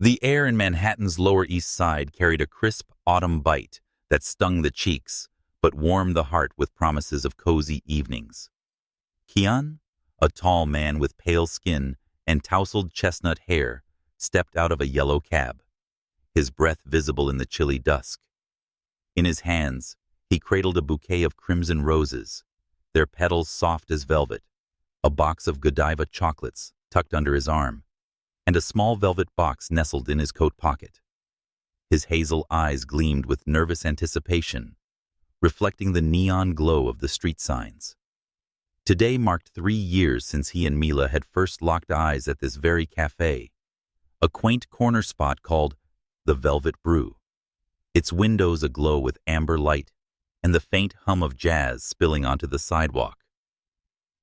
The air in Manhattan's Lower East Side carried a crisp autumn bite that stung the cheeks, but warmed the heart with promises of cozy evenings. Kian, a tall man with pale skin and tousled chestnut hair, stepped out of a yellow cab, his breath visible in the chilly dusk. In his hands, he cradled a bouquet of crimson roses, their petals soft as velvet, a box of Godiva chocolates tucked under his arm, and a small velvet box nestled in his coat pocket. His hazel eyes gleamed with nervous anticipation, reflecting the neon glow of the street signs. Today marked 3 years since he and Mila had first locked eyes at this very cafe, a quaint corner spot called the Velvet Brew, its windows aglow with amber light and the faint hum of jazz spilling onto the sidewalk.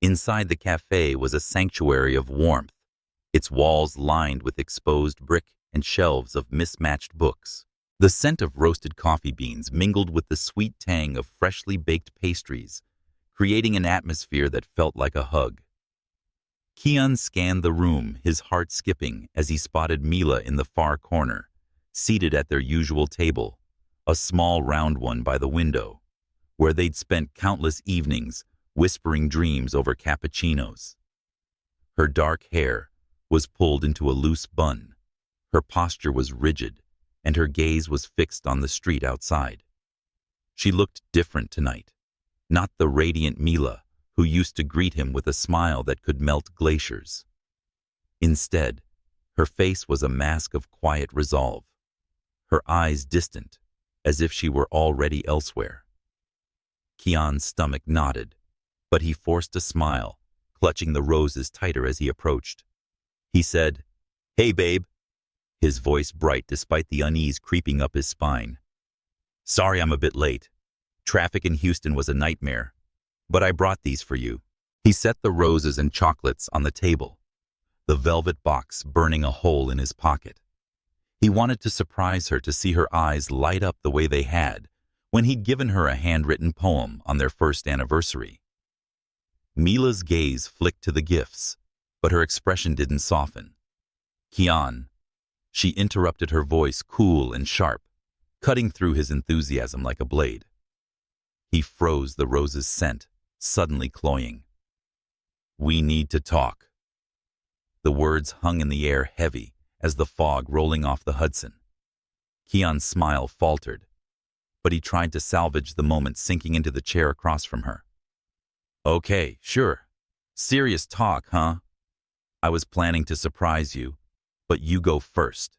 Inside the cafe was a sanctuary of warmth, its walls lined with exposed brick and shelves of mismatched books. The scent of roasted coffee beans mingled with the sweet tang of freshly baked pastries, creating an atmosphere that felt like a hug. Kian scanned the room, his heart skipping as he spotted Mila in the far corner, seated at their usual table, a small round one by the window, where they'd spent countless evenings whispering dreams over cappuccinos. Her dark hair was pulled into a loose bun, her posture was rigid, and her gaze was fixed on the street outside. She looked different tonight, not the radiant Mila who used to greet him with a smile that could melt glaciers. Instead, her face was a mask of quiet resolve, her eyes distant, as if she were already elsewhere. Kian's stomach knotted, but he forced a smile, clutching the roses tighter as he approached. He said, "Hey, babe," his voice bright despite the unease creeping up his spine. "Sorry I'm a bit late. Traffic in Houston was a nightmare, but I brought these for you." He set the roses and chocolates on the table, the velvet box burning a hole in his pocket. He wanted to surprise her, to see her eyes light up the way they had when he'd given her a handwritten poem on their first anniversary. Mila's gaze flicked to the gifts, but her expression didn't soften. "Kian," she interrupted, her voice cool and sharp, cutting through his enthusiasm like a blade. He froze, the rose's scent suddenly cloying. "We need to talk." The words hung in the air heavy as the fog rolling off the Hudson. Kian's smile faltered, but he tried to salvage the moment, sinking into the chair across from her. "Okay, sure. Serious talk, huh? I was planning to surprise you, but you go first."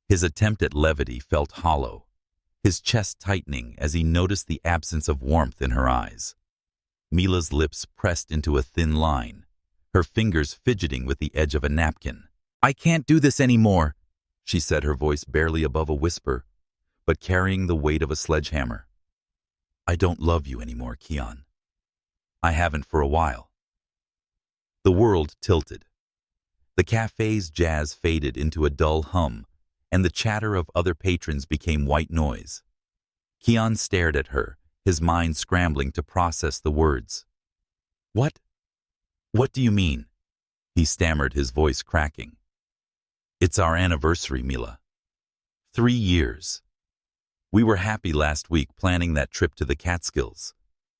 His attempt at levity felt hollow, his chest tightening as he noticed the absence of warmth in her eyes. Mila's lips pressed into a thin line, her fingers fidgeting with the edge of a napkin. "I can't do this anymore," she said, her voice barely above a whisper, but carrying the weight of a sledgehammer. "I don't love you anymore, Kian. I haven't for a while." The world tilted. The cafe's jazz faded into a dull hum, and the chatter of other patrons became white noise. Kian stared at her, his mind scrambling to process the words. What do you mean?" he stammered, his voice cracking. "It's our anniversary, Mila. 3 years. We were happy last week planning that trip to the Catskills.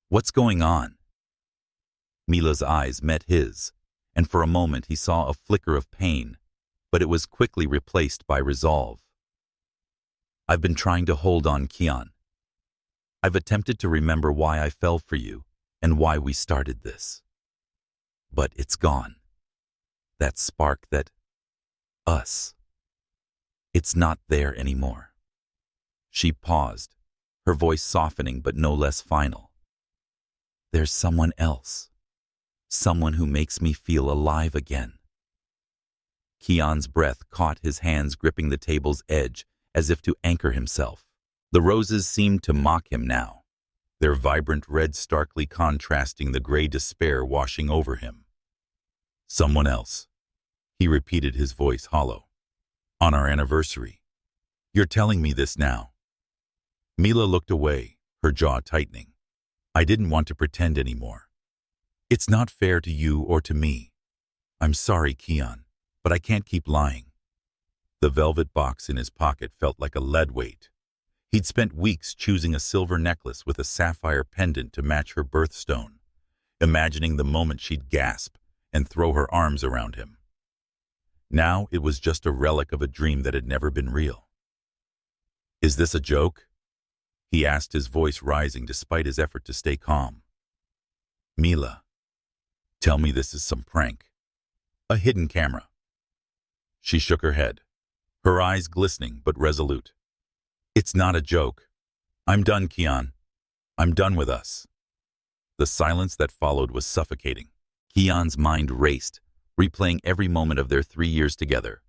What's going on?" Mila's eyes met his, and for a moment he saw a flicker of pain, but it was quickly replaced by resolve. "I've been trying to hold on, Kian. I've attempted to remember why I fell for you and why we started this. But it's gone. That spark, that us. It's not there anymore." She paused, her voice softening but no less final. "There's someone else. Someone who makes me feel alive again." Kian's breath caught, his hands gripping the table's edge as if to anchor himself. The roses seemed to mock him now, their vibrant red starkly contrasting the gray despair washing over him. "Someone else," he repeated, his voice hollow. "On our anniversary. You're telling me this now?" Mila looked away, her jaw tightening. "I didn't want to pretend anymore. It's not fair to you or to me. I'm sorry, Kian, but I can't keep lying. The velvet box in his pocket felt like a lead weight. He'd spent weeks choosing a silver necklace with a sapphire pendant to match her birthstone, imagining the moment she'd gasp and throw her arms around him. Now it was just a relic of a dream that had never been real. "Is this a joke?" he asked, his voice rising despite his effort to stay calm. "Mila, tell me this is some prank. A hidden camera." She shook her head, her eyes glistening but resolute. "It's not a joke. I'm done, Kian. I'm done with us." The silence that followed was suffocating. Kian's mind raced, replaying every moment of their 3 years together.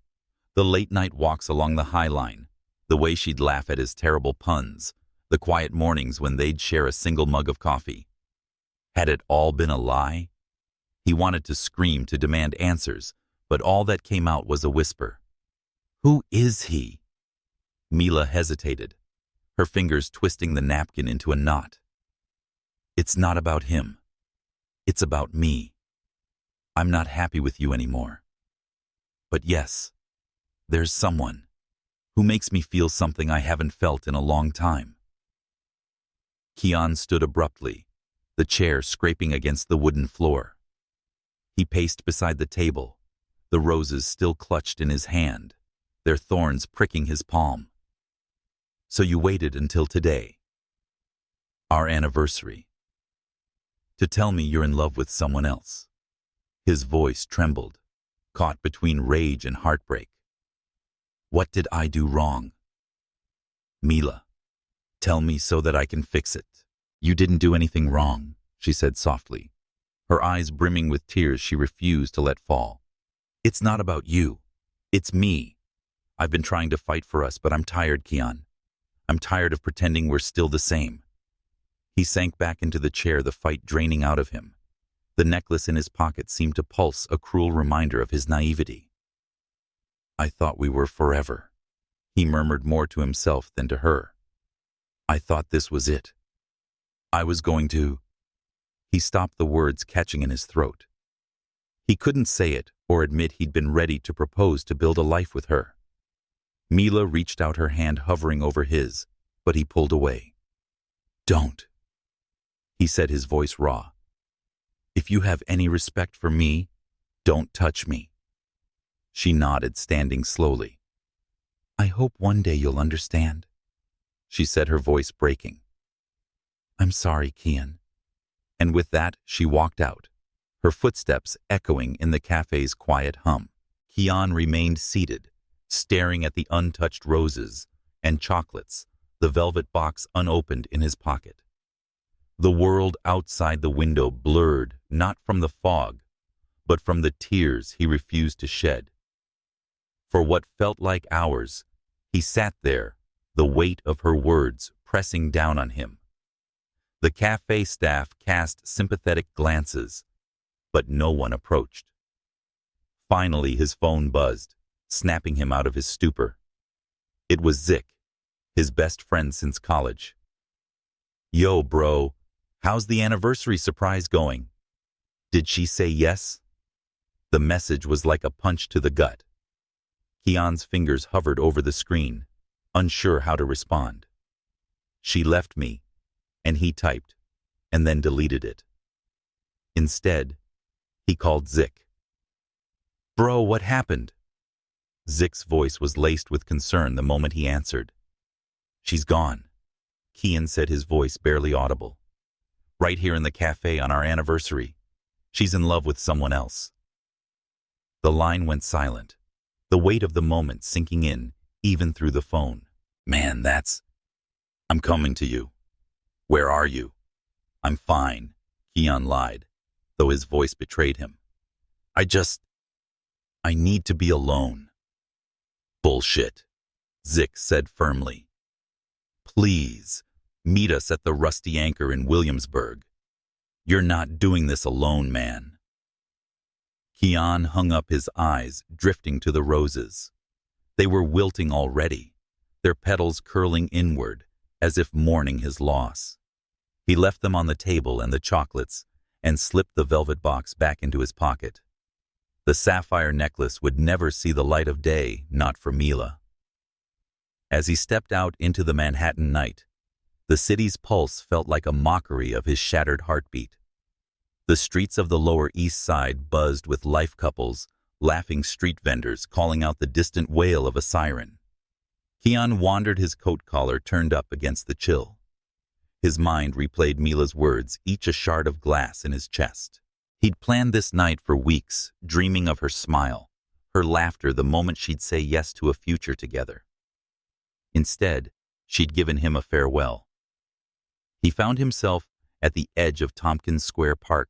The late-night walks along the High Line, the way she'd laugh at his terrible puns, the quiet mornings when they'd share a single mug of coffee. Had it all been a lie? He wanted to scream, to demand answers, but all that came out was a whisper. "Who is he?" Mila hesitated, her fingers twisting the napkin into a knot. "It's not about him. It's about me. I'm not happy with you anymore. But yes, there's someone who makes me feel something I haven't felt in a long time." Kian stood abruptly, the chair scraping against the wooden floor. He paced beside the table, the roses still clutched in his hand, their thorns pricking his palm. "So you waited until today, our anniversary, to tell me you're in love with someone else?" His voice trembled, caught between rage and heartbreak. "What did I do wrong? Mila, tell me so that I can fix it." "You didn't do anything wrong," she said softly, her eyes brimming with tears she refused to let fall. "It's not about you. It's me. I've been trying to fight for us, but I'm tired, Kian. I'm tired of pretending we're still the same." He sank back into the chair, the fight draining out of him. The necklace in his pocket seemed to pulse, a cruel reminder of his naivety. "I thought we were forever," he murmured, more to himself than to her. "I thought this was it. I was going to—" He stopped, the words catching in his throat. He couldn't say it or admit he'd been ready to propose to build a life with her. Mila reached out, her hand hovering over his, but he pulled away. "Don't," he said, his voice raw. "If you have any respect for me, don't touch me." She nodded, standing slowly. "I hope one day you'll understand," she said, her voice breaking. "I'm sorry, Kian." And with that, she walked out, her footsteps echoing in the cafe's quiet hum. Kian remained seated, staring at the untouched roses and chocolates, the velvet box unopened in his pocket. The world outside the window blurred, not from the fog, but from the tears he refused to shed. For what felt like hours, he sat there, the weight of her words pressing down on him. The cafe staff cast sympathetic glances, but no one approached. Finally, his phone buzzed, snapping him out of his stupor. It was Zik, his best friend since college. "Yo, bro, how's the anniversary surprise going? Did she say yes?" The message was like a punch to the gut. Kian's fingers hovered over the screen, unsure how to respond. "She left me," and he typed, and then deleted it. Instead, he called Zik. "Bro, what happened?" Zik's voice was laced with concern the moment he answered. "She's gone," Kian said, his voice barely audible. "Right here in the cafe on our anniversary. She's in love with someone else." The line went silent, the weight of the moment sinking in, even through the phone. "Man, I'm coming to you. Where are you?" "I'm fine," Kian lied, though his voice betrayed him. I need to be alone." "Bullshit," Zik said firmly. "Please, meet us at the Rusty Anchor in Williamsburg. You're not doing this alone, man." Kian hung up, his eyes drifting to the roses. They were wilting already, their petals curling inward, as if mourning his loss. He left them on the table and the chocolates, and slipped the velvet box back into his pocket. The sapphire necklace would never see the light of day, not for Mila. As he stepped out into the Manhattan night, the city's pulse felt like a mockery of his shattered heartbeat. The streets of the Lower East Side buzzed with life couples, laughing street vendors calling out the distant wail of a siren. Kian wandered, his coat collar turned up against the chill. His mind replayed Mila's words, each a shard of glass in his chest. He'd planned this night for weeks, dreaming of her smile, her laughter the moment she'd say yes to a future together. Instead, she'd given him a farewell. He found himself at the edge of Tompkins Square Park,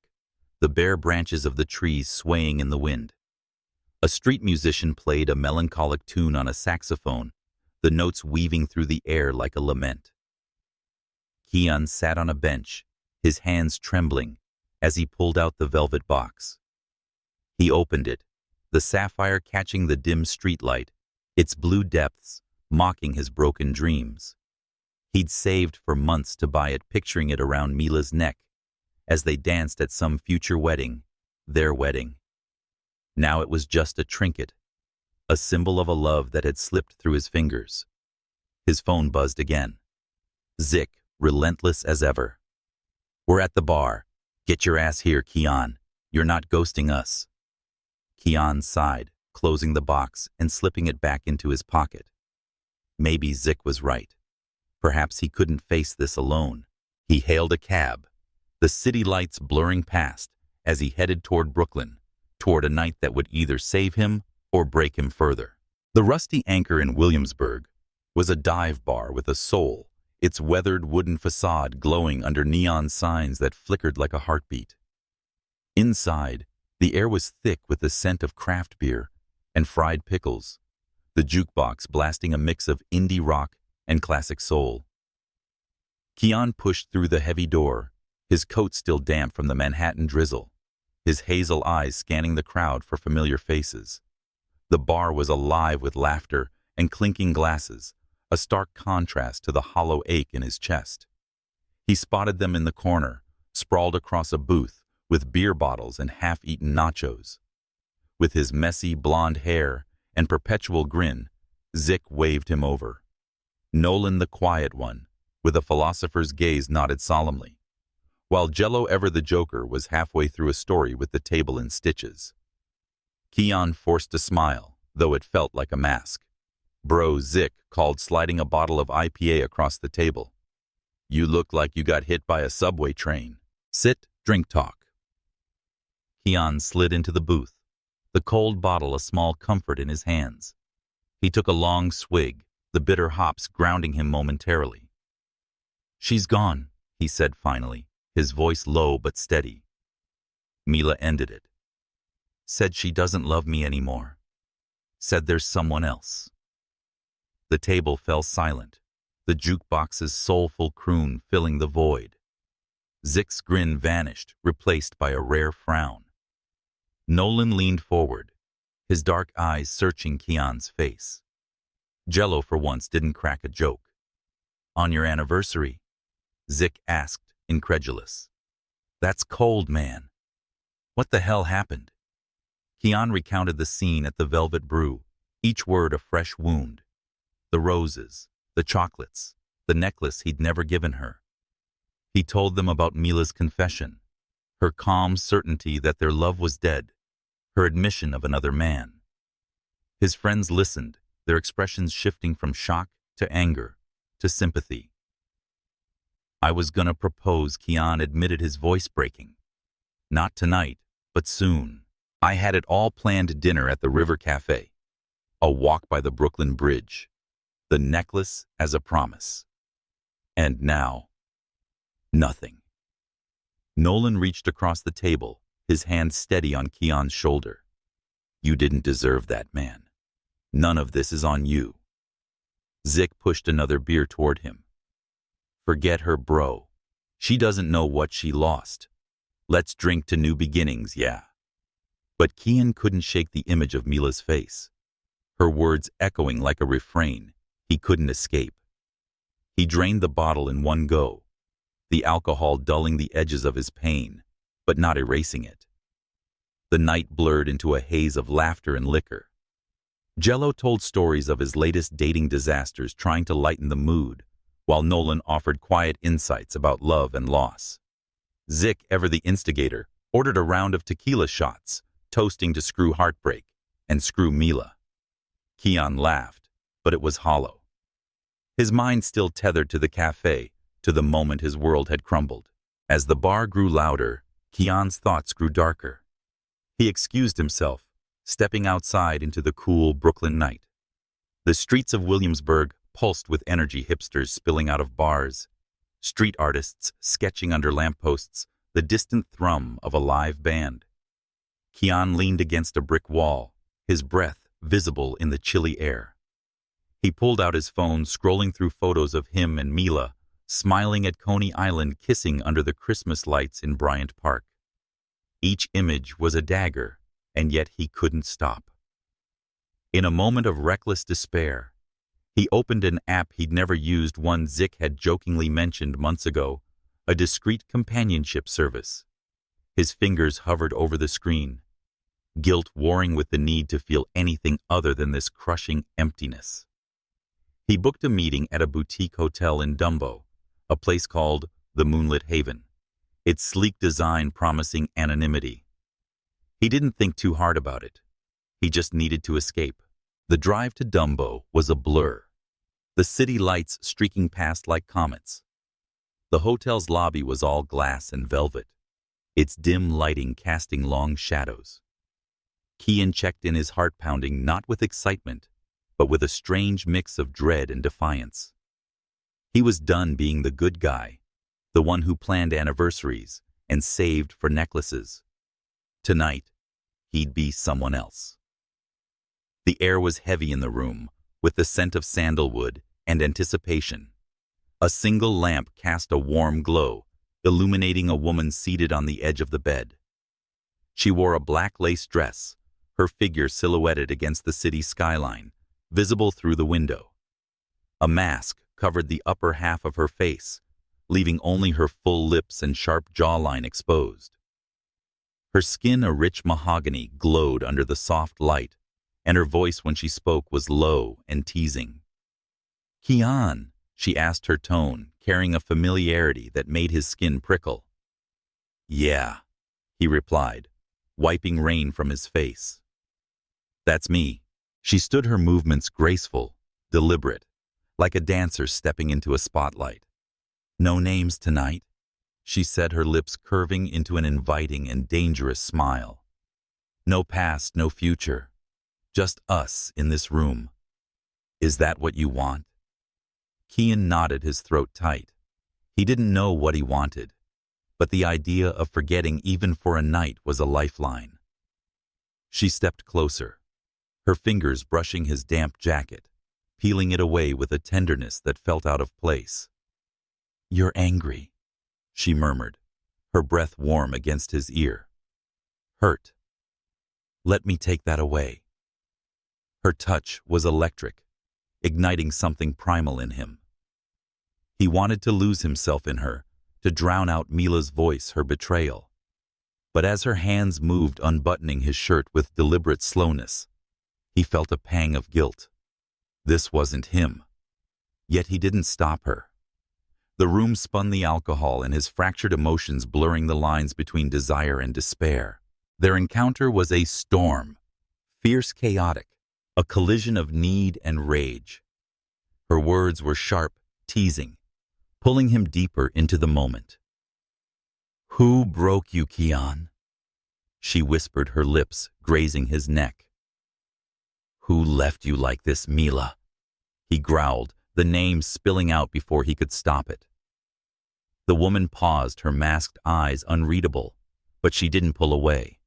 the bare branches of the trees swaying in the wind. A street musician played a melancholic tune on a saxophone, the notes weaving through the air like a lament. Kian sat on a bench, his hands trembling, as he pulled out the velvet box. He opened it, the sapphire catching the dim streetlight, its blue depths mocking his broken dreams. He'd saved for months to buy it, picturing it around Mila's neck, as they danced at some future wedding, their wedding. Now it was just a trinket, a symbol of a love that had slipped through his fingers. His phone buzzed again. Zick, relentless as ever. "We're at the bar. Get your ass here, Kian. You're not ghosting us." Kian sighed, closing the box and slipping it back into his pocket. Maybe Zick was right. Perhaps he couldn't face this alone. He hailed a cab, the city lights blurring past as he headed toward Brooklyn, toward a night that would either save him or break him further. The Rusty Anchor in Williamsburg was a dive bar with a soul, its weathered wooden facade glowing under neon signs that flickered like a heartbeat. Inside, the air was thick with the scent of craft beer and fried pickles, the jukebox blasting a mix of indie rock and classic soul. Kian pushed through the heavy door, his coat still damp from the Manhattan drizzle, his hazel eyes scanning the crowd for familiar faces. The bar was alive with laughter and clinking glasses, a stark contrast to the hollow ache in his chest. He spotted them in the corner, sprawled across a booth with beer bottles and half-eaten nachos. With his messy blonde hair and perpetual grin, Zick waved him over. Nolan, the quiet one, with a philosopher's gaze, nodded solemnly, while Jello Ever the Joker was halfway through a story with the table in stitches. Kian forced a smile, though it felt like a mask. "Bro," Zick called, sliding a bottle of IPA across the table. "You look like you got hit by a subway train. Sit, drink, talk." Kian slid into the booth, the cold bottle a small comfort in his hands. He took a long swig, the bitter hops grounding him momentarily. "She's gone," he said finally, his voice low but steady. Mila ended it. "Said she doesn't love me anymore. Said there's someone else." The table fell silent, the jukebox's soulful croon filling the void. Zick's grin vanished, replaced by a rare frown. Nolan leaned forward, his dark eyes searching Kian's face. Jello for once didn't crack a joke. "On your anniversary?" Zick asked, incredulous. "That's cold, man. What the hell happened?" Kian recounted the scene at the Velvet Brew, each word a fresh wound. The roses, the chocolates, the necklace he'd never given her. He told them about Mila's confession, her calm certainty that their love was dead, her admission of another man. His friends listened, their expressions shifting from shock to anger to sympathy. "I was gonna propose," Kian admitted, his voice breaking. "Not tonight, but soon. I had it all planned: dinner at the River Cafe, a walk by the Brooklyn Bridge, the necklace as a promise. And now, nothing." Nolan reached across the table, his hand steady on Kian's shoulder. "You didn't deserve that, man. None of this is on you." Zick pushed another beer toward him. "Forget her, bro. She doesn't know what she lost. Let's drink to new beginnings, yeah." But Kian couldn't shake the image of Mila's face, her words echoing like a refrain he couldn't escape. He drained the bottle in one go, the alcohol dulling the edges of his pain, but not erasing it. The night blurred into a haze of laughter and liquor. Jello told stories of his latest dating disasters, trying to lighten the mood, while Nolan offered quiet insights about love and loss. Zick, ever the instigator, ordered a round of tequila shots, toasting to screw Heartbreak and screw Mila. Kian laughed, but it was hollow. His mind still tethered to the cafe, to the moment his world had crumbled. As the bar grew louder, Kian's thoughts grew darker. He excused himself, stepping outside into the cool Brooklyn night. The streets of Williamsburg pulsed with energy, hipsters spilling out of bars, street artists sketching under lampposts, the distant thrum of a live band. Kian leaned against a brick wall, his breath visible in the chilly air. He pulled out his phone, scrolling through photos of him and Mila, smiling at Coney Island, kissing under the Christmas lights in Bryant Park. Each image was a dagger, and yet he couldn't stop. In a moment of reckless despair, he opened an app he'd never used, one Zick had jokingly mentioned months ago, a discreet companionship service. His fingers hovered over the screen, guilt warring with the need to feel anything other than this crushing emptiness. He booked a meeting at a boutique hotel in Dumbo, a place called the Moonlit Haven, its sleek design promising anonymity. He didn't think too hard about it. He just needed to escape. The drive to Dumbo was a blur, the city lights streaking past like comets. The hotel's lobby was all glass and velvet, its dim lighting casting long shadows. Kian checked in, his heart pounding, not with excitement, but with a strange mix of dread and defiance. He was done being the good guy, the one who planned anniversaries and saved for necklaces. Tonight, he'd be someone else. The air was heavy in the room, with the scent of sandalwood and anticipation. A single lamp cast a warm glow, illuminating a woman seated on the edge of the bed. She wore a black lace dress, her figure silhouetted against the city skyline, visible through the window. A mask covered the upper half of her face, leaving only her full lips and sharp jawline exposed. Her skin, a rich mahogany, glowed under the soft light, and her voice when she spoke was low and teasing. "Kian," she asked, her tone carrying a familiarity that made his skin prickle. "Yeah," he replied, wiping rain from his face. "That's me." She stood, her movements graceful, deliberate, like a dancer stepping into a spotlight. "No names tonight," she said, her lips curving into an inviting and dangerous smile. "No past, no future. Just us in this room. Is that what you want?" Kian nodded, his throat tight. He didn't know what he wanted, but the idea of forgetting even for a night was a lifeline. She stepped closer, her fingers brushing his damp jacket, peeling it away with a tenderness that felt out of place. "You're angry," she murmured, her breath warm against his ear. "Hurt. Let me take that away." Her touch was electric, igniting something primal in him. He wanted to lose himself in her, to drown out Mila's voice, her betrayal. But as her hands moved, unbuttoning his shirt with deliberate slowness, he felt a pang of guilt. This wasn't him. Yet he didn't stop her. The room spun, the alcohol and his fractured emotions blurring the lines between desire and despair. Their encounter was a storm, fierce, chaotic, a collision of need and rage. Her words were sharp, teasing, pulling him deeper into the moment. "Who broke you, Kian?" she whispered, her lips grazing his neck. "Who left you like this, Mila?" he growled, the name spilling out before he could stop it. The woman paused, her masked eyes unreadable, but she didn't pull away.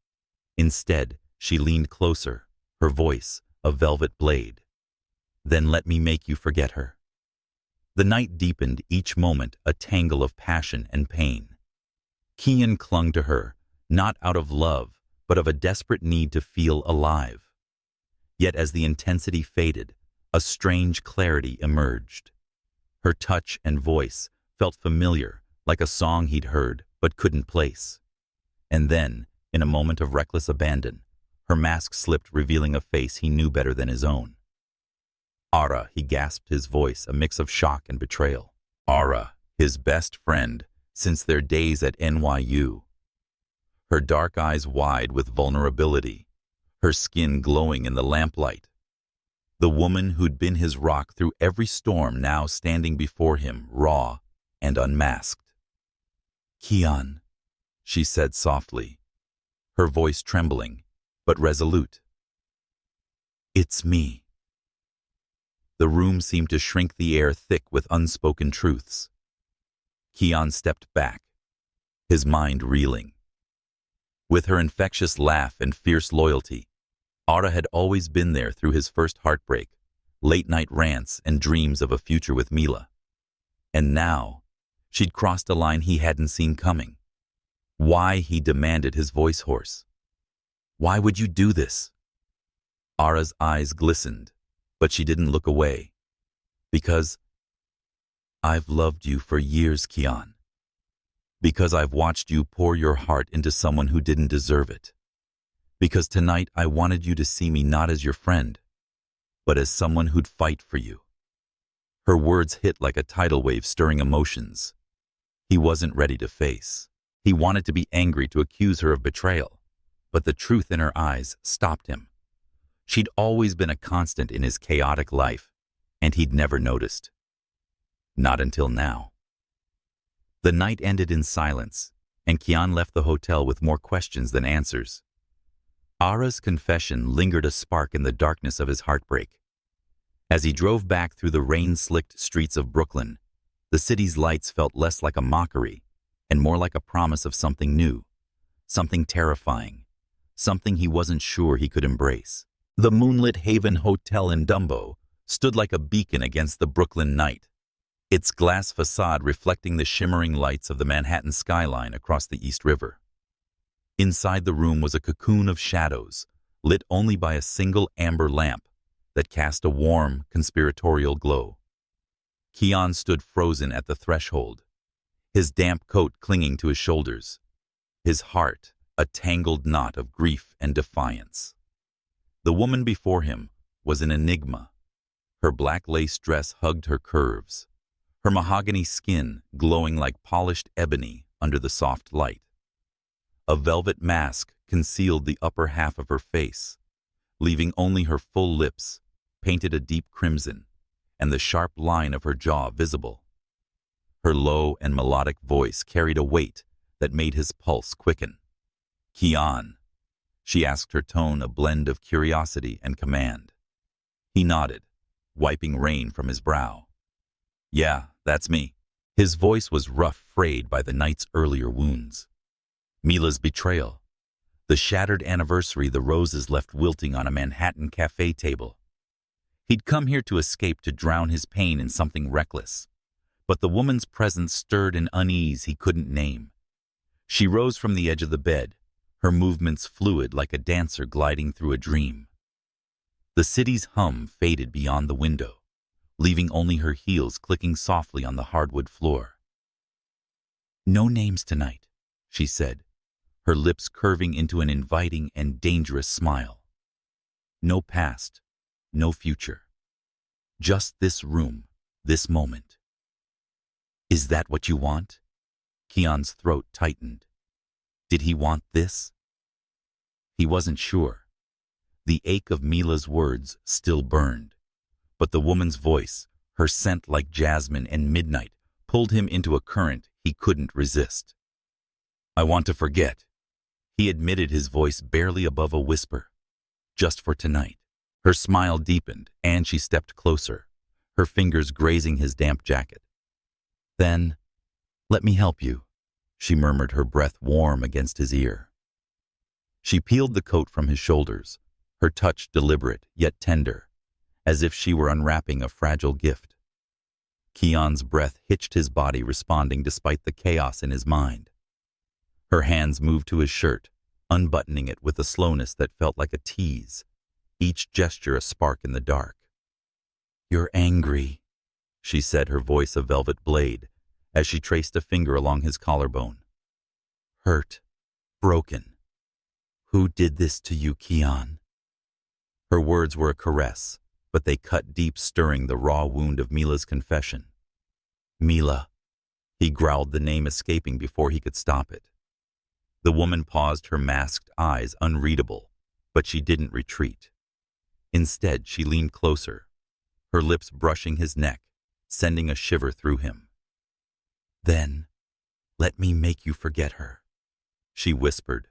Instead, she leaned closer, her voice a velvet blade. "Then let me make you forget her." The night deepened, each moment a tangle of passion and pain. Kian clung to her, not out of love, but of a desperate need to feel alive. Yet as the intensity faded, a strange clarity emerged. Her touch and voice felt familiar, like a song he'd heard but couldn't place. And then In a moment of reckless abandon, her mask slipped, revealing a face he knew better than his own. Ara, he gasped, his voice a mix of shock and betrayal. Ara, his best friend since their days at NYU. Her dark eyes wide with vulnerability, her skin glowing in the lamplight. The woman who'd been his rock through every storm now standing before him, raw and unmasked. "Kian," she said softly, her voice trembling, but resolute. "It's me." The room seemed to shrink, the air thick with unspoken truths. Kian stepped back, his mind reeling. With her infectious laugh and fierce loyalty, Ara had always been there through his first heartbreak, late-night rants and dreams of a future with Mila. And now, she'd crossed a line he hadn't seen coming. Why, he demanded, his voice hoarse. "Why would you do this?" Ara's eyes glistened, but she didn't look away. "Because I've loved you for years, Kian. Because I've watched you pour your heart into someone who didn't deserve it. Because tonight I wanted you to see me not as your friend, but as someone who'd fight for you." Her words hit like a tidal wave, stirring emotions he wasn't ready to face. He wanted to be angry, to accuse her of betrayal, but the truth in her eyes stopped him. She'd always been a constant in his chaotic life, and he'd never noticed. Not until now. The night ended in silence, and Kian left the hotel with more questions than answers. Ara's confession lingered, a spark in the darkness of his heartbreak. As he drove back through the rain-slicked streets of Brooklyn, the city's lights felt less like a mockery and more like a promise of something new, something terrifying, something he wasn't sure he could embrace. The moonlit Haven Hotel in Dumbo stood like a beacon against the Brooklyn night, its glass facade reflecting the shimmering lights of the Manhattan skyline across the East River. Inside the room was a cocoon of shadows, lit only by a single amber lamp that cast a warm, conspiratorial glow. Kian stood frozen at the threshold, his damp coat clinging to his shoulders, his heart a tangled knot of grief and defiance. The woman before him was an enigma. Her black lace dress hugged her curves, her mahogany skin glowing like polished ebony under the soft light. A velvet mask concealed the upper half of her face, leaving only her full lips, painted a deep crimson, and the sharp line of her jaw visible. Her low and melodic voice carried a weight that made his pulse quicken. "Kian," she asked, her tone a blend of curiosity and command. He nodded, wiping rain from his brow. "Yeah, that's me." His voice was rough, frayed by the night's earlier wounds. Mila's betrayal, the shattered anniversary, the roses left wilting on a Manhattan cafe table. He'd come here to escape, to drown his pain in something reckless. But the woman's presence stirred an unease he couldn't name. She rose from the edge of the bed, her movements fluid like a dancer gliding through a dream. The city's hum faded beyond the window, leaving only her heels clicking softly on the hardwood floor. "No names tonight," she said, her lips curving into an inviting and dangerous smile. "No past, no future. Just this room, this moment." "Is that what you want?" Kian's throat tightened. Did he want this? He wasn't sure. The ache of Mila's words still burned, but the woman's voice, her scent like jasmine and midnight, pulled him into a current he couldn't resist. "I want to forget," he admitted, his voice barely above a whisper. "Just for tonight." Her smile deepened, and she stepped closer, her fingers grazing his damp jacket. "Then, let me help you," she murmured, her breath warm against his ear. She peeled the coat from his shoulders, her touch deliberate yet tender, as if she were unwrapping a fragile gift. Kian's breath hitched his body, responding despite the chaos in his mind. Her hands moved to his shirt, unbuttoning it with a slowness that felt like a tease, each gesture a spark in the dark. "You're angry," she said, her voice a velvet blade, as she traced a finger along his collarbone. "Hurt, broken. Who did this to you, Kian? Her words were a caress, but they cut deep, stirring the raw wound of Mila's confession. Mila. He growled, the name escaping before he could stop it. The woman paused, her masked eyes unreadable, but she didn't retreat. Instead, she leaned closer, her lips brushing his neck, sending a shiver through him. Then, let me make you forget her, she whispered,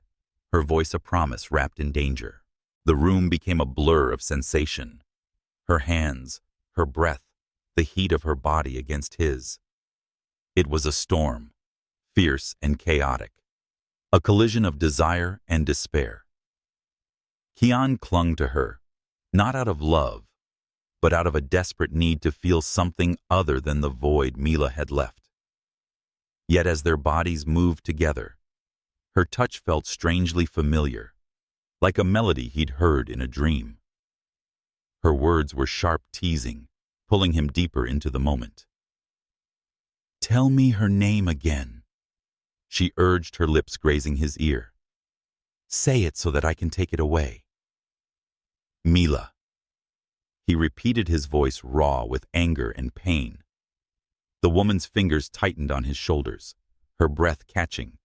her voice a promise wrapped in danger. The room became a blur of sensation. Her hands, her breath, the heat of her body against his. It was a storm, fierce and chaotic, a collision of desire and despair. Kian clung to her, not out of love, but out of a desperate need to feel something other than the void Mila had left. Yet as their bodies moved together, her touch felt strangely familiar, like a melody he'd heard in a dream. Her words were sharp, teasing, pulling him deeper into the moment. Tell me her name again, she urged, her lips grazing his ear. Say it so that I can take it away. Mila. He repeated, his voice raw with anger and pain. The woman's fingers tightened on his shoulders, her breath catching,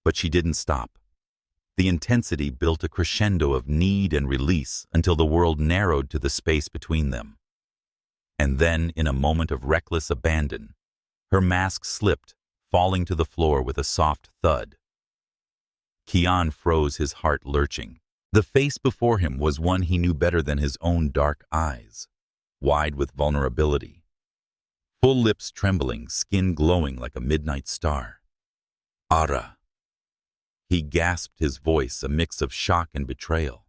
but she didn't stop. The intensity built a crescendo of need and release until the world narrowed to the space between them. And then, in a moment of reckless abandon, her mask slipped, falling to the floor with a soft thud. Kian froze, his heart lurching. The face before him was one he knew better than his own dark eyes, wide with vulnerability. Full lips trembling, skin glowing like a midnight star. Ara. He gasped, his voice a mix of shock and betrayal.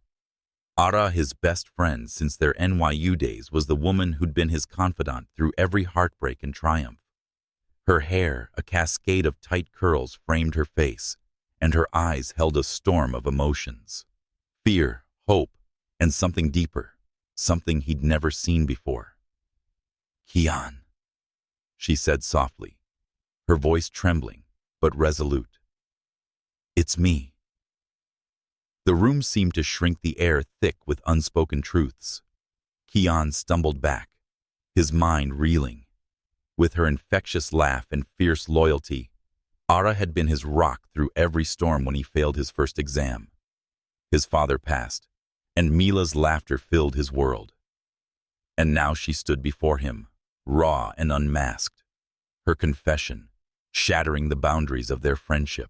Ara, his best friend since their NYU days, was the woman who'd been his confidant through every heartbreak and triumph. Her hair, a cascade of tight curls, framed her face, and her eyes held a storm of emotions. Fear, hope, and something deeper, something he'd never seen before. Kian, she said softly, her voice trembling, but resolute. It's me. The room seemed to shrink, the air thick with unspoken truths. Kian stumbled back, his mind reeling. With her infectious laugh and fierce loyalty, Ara had been his rock through every storm when he failed his first exam. His father passed, and Mila's laughter filled his world. And now she stood before him, raw and unmasked, her confession shattering the boundaries of their friendship.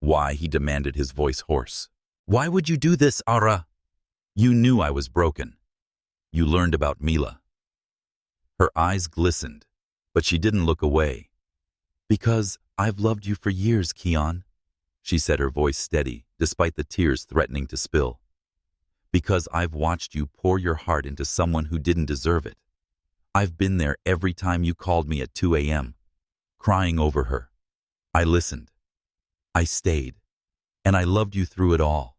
Why, he demanded, his voice hoarse. Why would you do this, Ara? You knew I was broken. You learned about Mila. Her eyes glistened, but she didn't look away. Because I've loved you for years, Kian, she said, her voice steady, despite the tears threatening to spill. Because I've watched you pour your heart into someone who didn't deserve it. I've been there every time you called me at 2 a.m., crying over her. I listened. I stayed. And I loved you through it all.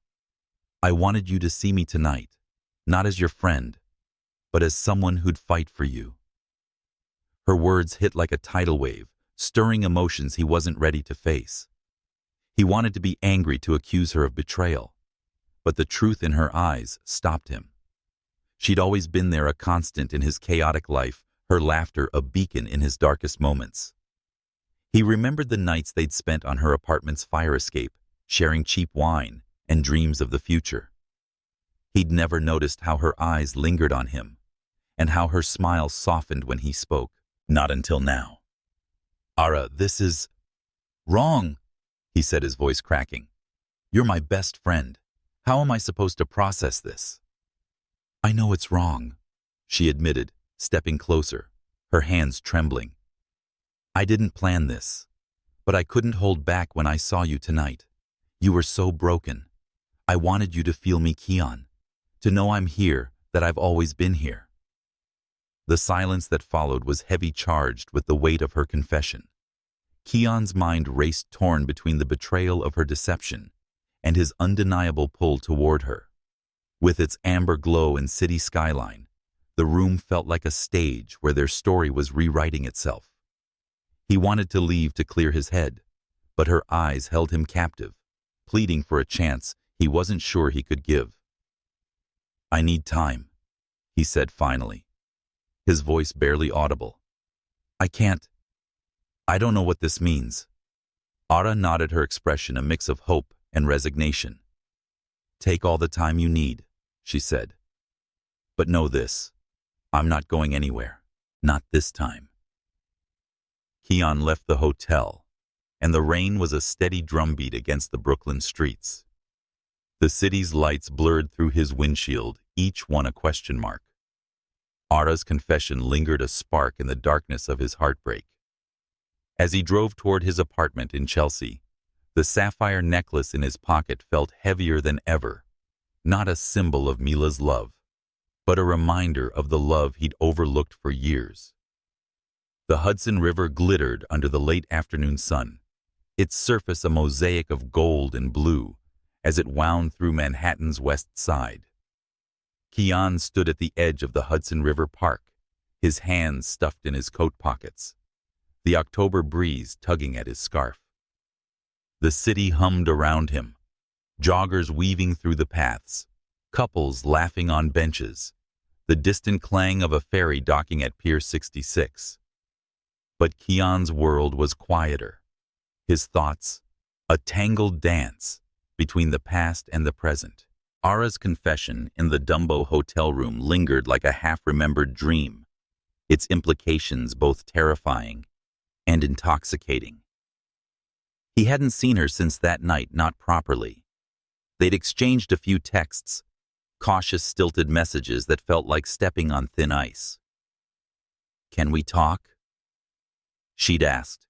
I wanted you to see me tonight, not as your friend, but as someone who'd fight for you. Her words hit like a tidal wave, stirring emotions he wasn't ready to face. He wanted to be angry, to accuse her of betrayal, but the truth in her eyes stopped him. She'd always been there, a constant in his chaotic life, her laughter a beacon in his darkest moments. He remembered the nights they'd spent on her apartment's fire escape, sharing cheap wine and dreams of the future. He'd never noticed how her eyes lingered on him, and how her smile softened when he spoke. Not until now. Ara, this is wrong, he said, his voice cracking. You're my best friend. How am I supposed to process this? I know it's wrong, she admitted, stepping closer, her hands trembling. I didn't plan this, but I couldn't hold back when I saw you tonight. You were so broken. I wanted you to feel me, Kian, to know I'm here, that I've always been here. The silence that followed was heavy, charged with the weight of her confession. Kian's mind raced, torn between the betrayal of her deception and his undeniable pull toward her. With its amber glow and city skyline, the room felt like a stage where their story was rewriting itself. He wanted to leave to clear his head, but her eyes held him captive, pleading for a chance he wasn't sure he could give. "I need time," he said finally, his voice barely audible. "I can't. I don't know what this means." Ara nodded, her expression a mix of hope and resignation. "Take all the time you need," she said. "But know this, I'm not going anywhere. Not this time." Kian left the hotel, and the rain was a steady drumbeat against the Brooklyn streets. The city's lights blurred through his windshield, each one a question mark. Ara's confession lingered a spark in the darkness of his heartbreak. As he drove toward his apartment in Chelsea, the sapphire necklace in his pocket felt heavier than ever, not a symbol of Mila's love, but a reminder of the love he'd overlooked for years. The Hudson River glittered under the late afternoon sun, its surface a mosaic of gold and blue as it wound through Manhattan's west side. Kian stood at the edge of the Hudson River Park, his hands stuffed in his coat pockets, the October breeze tugging at his scarf. The city hummed around him, joggers weaving through the paths, couples laughing on benches, the distant clang of a ferry docking at Pier 66. But Kian's world was quieter, his thoughts a tangled dance between the past and the present. Ara's confession in the Dumbo hotel room lingered like a half-remembered dream, its implications both terrifying and intoxicating. He hadn't seen her since that night, not properly. They'd exchanged a few texts, cautious, stilted messages that felt like stepping on thin ice. "Can we talk?" she'd asked.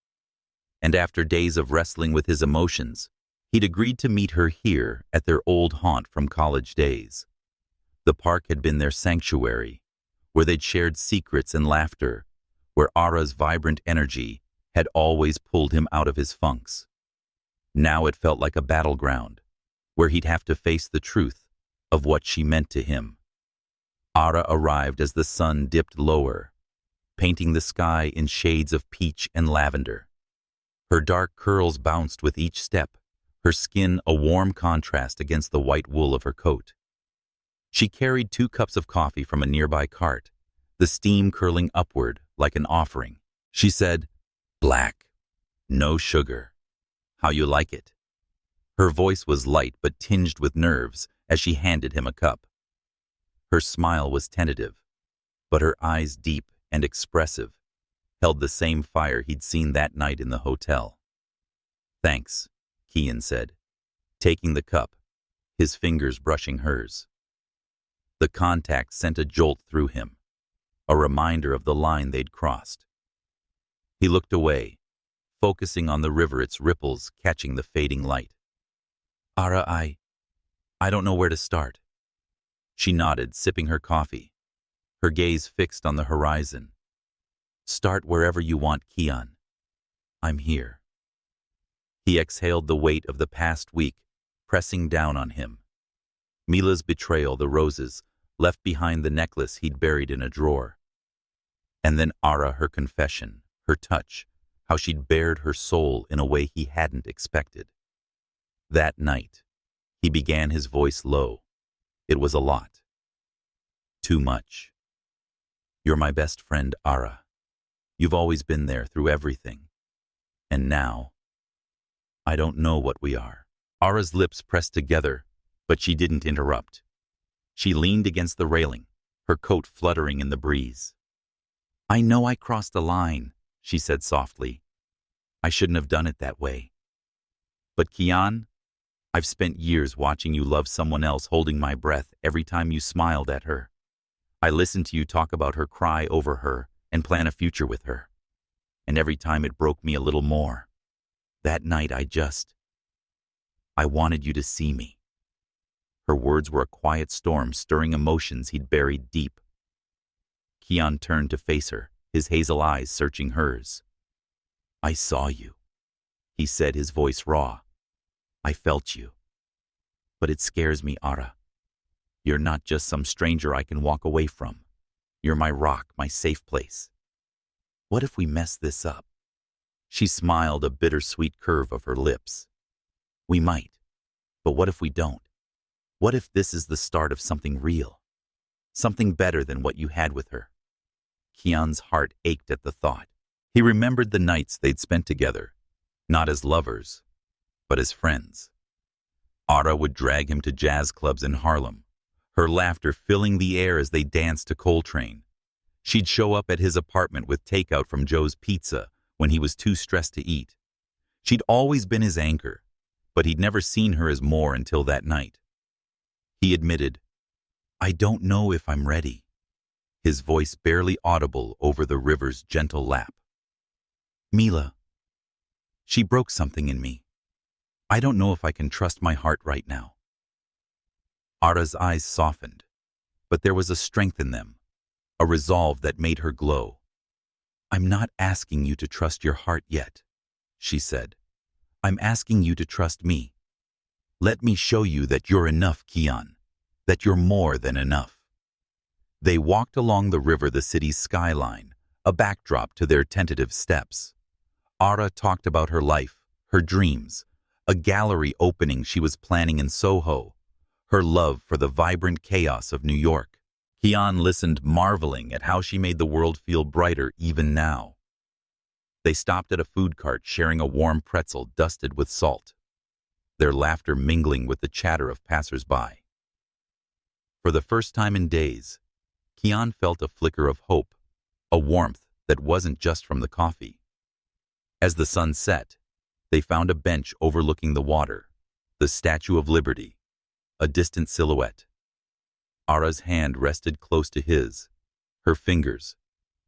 And after days of wrestling with his emotions, he'd agreed to meet her here at their old haunt from college days. The park had been their sanctuary, where they'd shared secrets and laughter, where Ara's vibrant energy had always pulled him out of his funks. Now it felt like a battleground, where he'd have to face the truth of what she meant to him. Ara arrived as the sun dipped lower, painting the sky in shades of peach and lavender. Her dark curls bounced with each step, her skin a warm contrast against the white wool of her coat. She carried 2 cups of coffee from a nearby cart, the steam curling upward like an offering. She said, "Black, no sugar. How you like it?" Her voice was light but tinged with nerves as she handed him a cup. Her smile was tentative, but her eyes, deep and expressive, held the same fire he'd seen that night in the hotel. "Thanks," Kian said, taking the cup, his fingers brushing hers. The contact sent a jolt through him, a reminder of the line they'd crossed. He looked away, focusing on the river, its ripples catching the fading light. "Ara, I don't know where to start." She nodded, sipping her coffee, her gaze fixed on the horizon. "Start wherever you want, Kian. I'm here." He exhaled the weight of the past week, pressing down on him. Mila's betrayal, the roses, left behind the necklace he'd buried in a drawer. And then Ara, her confession, her touch, how she'd bared her soul in a way he hadn't expected. That night, he began, his voice low. It was a lot. Too much. "You're my best friend, Ara. You've always been there through everything. And now, I don't know what we are." Ara's lips pressed together, but she didn't interrupt. She leaned against the railing, her coat fluttering in the breeze. "I know I crossed a line," she said softly. "I shouldn't have done it that way. But Kian, I've spent years watching you love someone else, holding my breath every time you smiled at her. I listened to you talk about her, cry over her, and plan a future with her. And every time it broke me a little more. That night I wanted you to see me." Her words were a quiet storm, stirring emotions he'd buried deep. Kian turned to face her, his hazel eyes searching hers. "I saw you," he said, his voice raw. "I felt you. But it scares me, Ara. You're not just some stranger I can walk away from. You're my rock, my safe place. What if we mess this up?" She smiled, a bittersweet curve of her lips. "We might, but what if we don't? What if this is the start of something real? Something better than what you had with her? Kian's heart ached at the thought. He remembered the nights they'd spent together, not as lovers, but as friends. Ara would drag him to jazz clubs in Harlem, her laughter filling the air as they danced to Coltrane. She'd show up at his apartment with takeout from Joe's Pizza when he was too stressed to eat. She'd always been his anchor, but he'd never seen her as more until that night. He admitted, "I don't know if I'm ready," his voice barely audible over the river's gentle lap. "Mila, she broke something in me. I don't know if I can trust my heart right now." Ara's eyes softened, but there was a strength in them, a resolve that made her glow. "I'm not asking you to trust your heart yet," she said. "I'm asking you to trust me. Let me show you that you're enough, Kian, that you're more than enough." They walked along the river, the city's skyline, a backdrop to their tentative steps. Ara talked about her life, her dreams, a gallery opening she was planning in Soho, her love for the vibrant chaos of New York. Kian listened, marveling at how she made the world feel brighter even now. They stopped at a food cart, sharing a warm pretzel dusted with salt, their laughter mingling with the chatter of passers-by. For the first time in days, Kian felt a flicker of hope, a warmth that wasn't just from the coffee. As the sun set, they found a bench overlooking the water, the Statue of Liberty, a distant silhouette. Ara's hand rested close to his, her fingers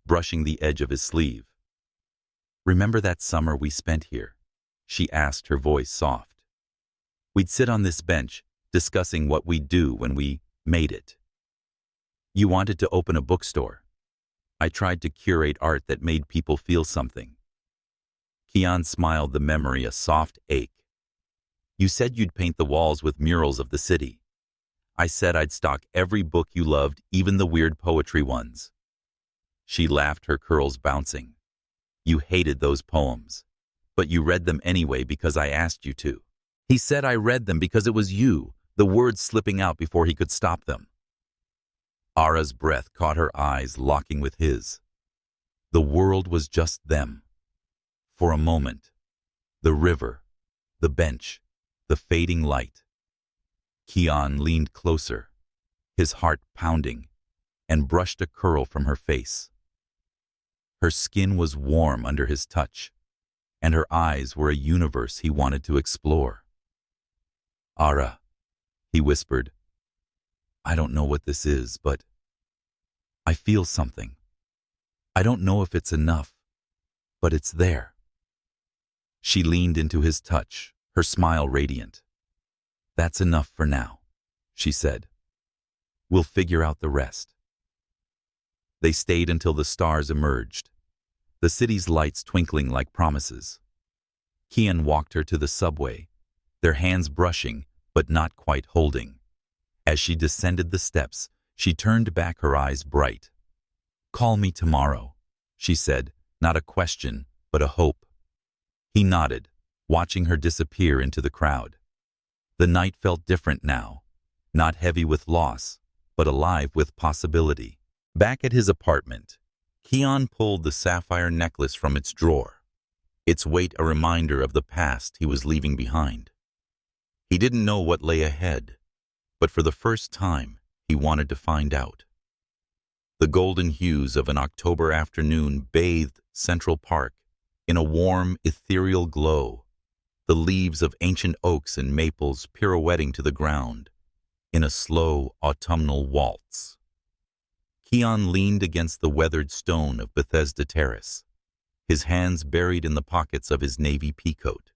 brushing the edge of his sleeve. "Remember that summer we spent here?" she asked, her voice soft. "We'd sit on this bench, discussing what we'd do when we made it. You wanted to open a bookstore. I tried to curate art that made people feel something." Kian smiled, the memory a soft ache. "You said you'd paint the walls with murals of the city. I said I'd stock every book you loved, even the weird poetry ones." She laughed, her curls bouncing. "You hated those poems, but you read them anyway because I asked you to." He said, "I read them because it was you," the words slipping out before he could stop them. Ara's breath caught her eyes, locking with his. The world was just them. For a moment, the river, the bench, the fading light. Kian leaned closer, his heart pounding, and brushed a curl from her face. Her skin was warm under his touch, and her eyes were a universe he wanted to explore. "Ara," he whispered, "I don't know what this is, but I feel something. I don't know if it's enough, but it's there." She leaned into his touch, her smile radiant. "That's enough for now," she said. "We'll figure out the rest." They stayed until the stars emerged, the city's lights twinkling like promises. Kian walked her to the subway, their hands brushing but not quite holding. As she descended the steps, she turned back, her eyes bright. "Call me tomorrow," she said, not a question, but a hope. He nodded, watching her disappear into the crowd. The night felt different now, not heavy with loss, but alive with possibility. Back at his apartment, Kian pulled the sapphire necklace from its drawer, its weight a reminder of the past he was leaving behind. He didn't know what lay ahead, but for the first time, he wanted to find out. The golden hues of an October afternoon bathed Central Park in a warm, ethereal glow, the leaves of ancient oaks and maples pirouetting to the ground in a slow autumnal waltz. Kian leaned against the weathered stone of Bethesda Terrace, his hands buried in the pockets of his navy peacoat,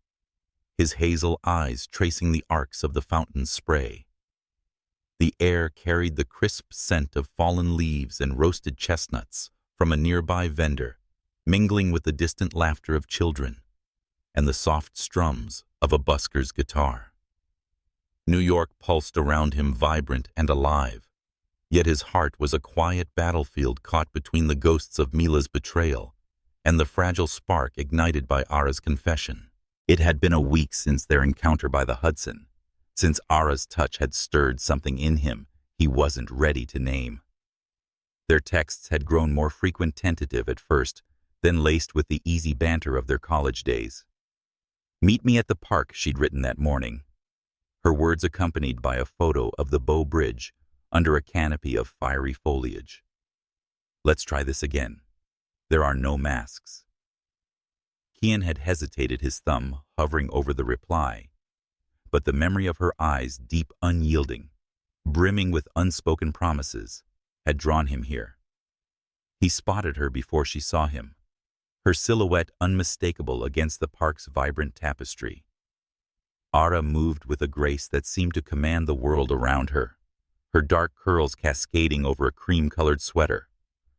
his hazel eyes tracing the arcs of the fountain's spray. The air carried the crisp scent of fallen leaves and roasted chestnuts from a nearby vendor, mingling with the distant laughter of children and the soft strums of a busker's guitar. New York pulsed around him, vibrant and alive, yet his heart was a quiet battlefield caught between the ghosts of Mila's betrayal and the fragile spark ignited by Ara's confession. It had been a week since their encounter by the Hudson, Since Ara's touch had stirred something in him he wasn't ready to name. Their texts had grown more frequent, tentative at first, then laced with the easy banter of their college days. "Meet me at the park," she'd written that morning, her words accompanied by a photo of the Bow Bridge under a canopy of fiery foliage. "Let's try this again. There are no masks." Kian had hesitated, his thumb hovering over the reply, but the memory of her eyes, deep, unyielding, brimming with unspoken promises, had drawn him here. He spotted her before she saw him, her silhouette unmistakable against the park's vibrant tapestry. Ara moved with a grace that seemed to command the world around her, her dark curls cascading over a cream-colored sweater,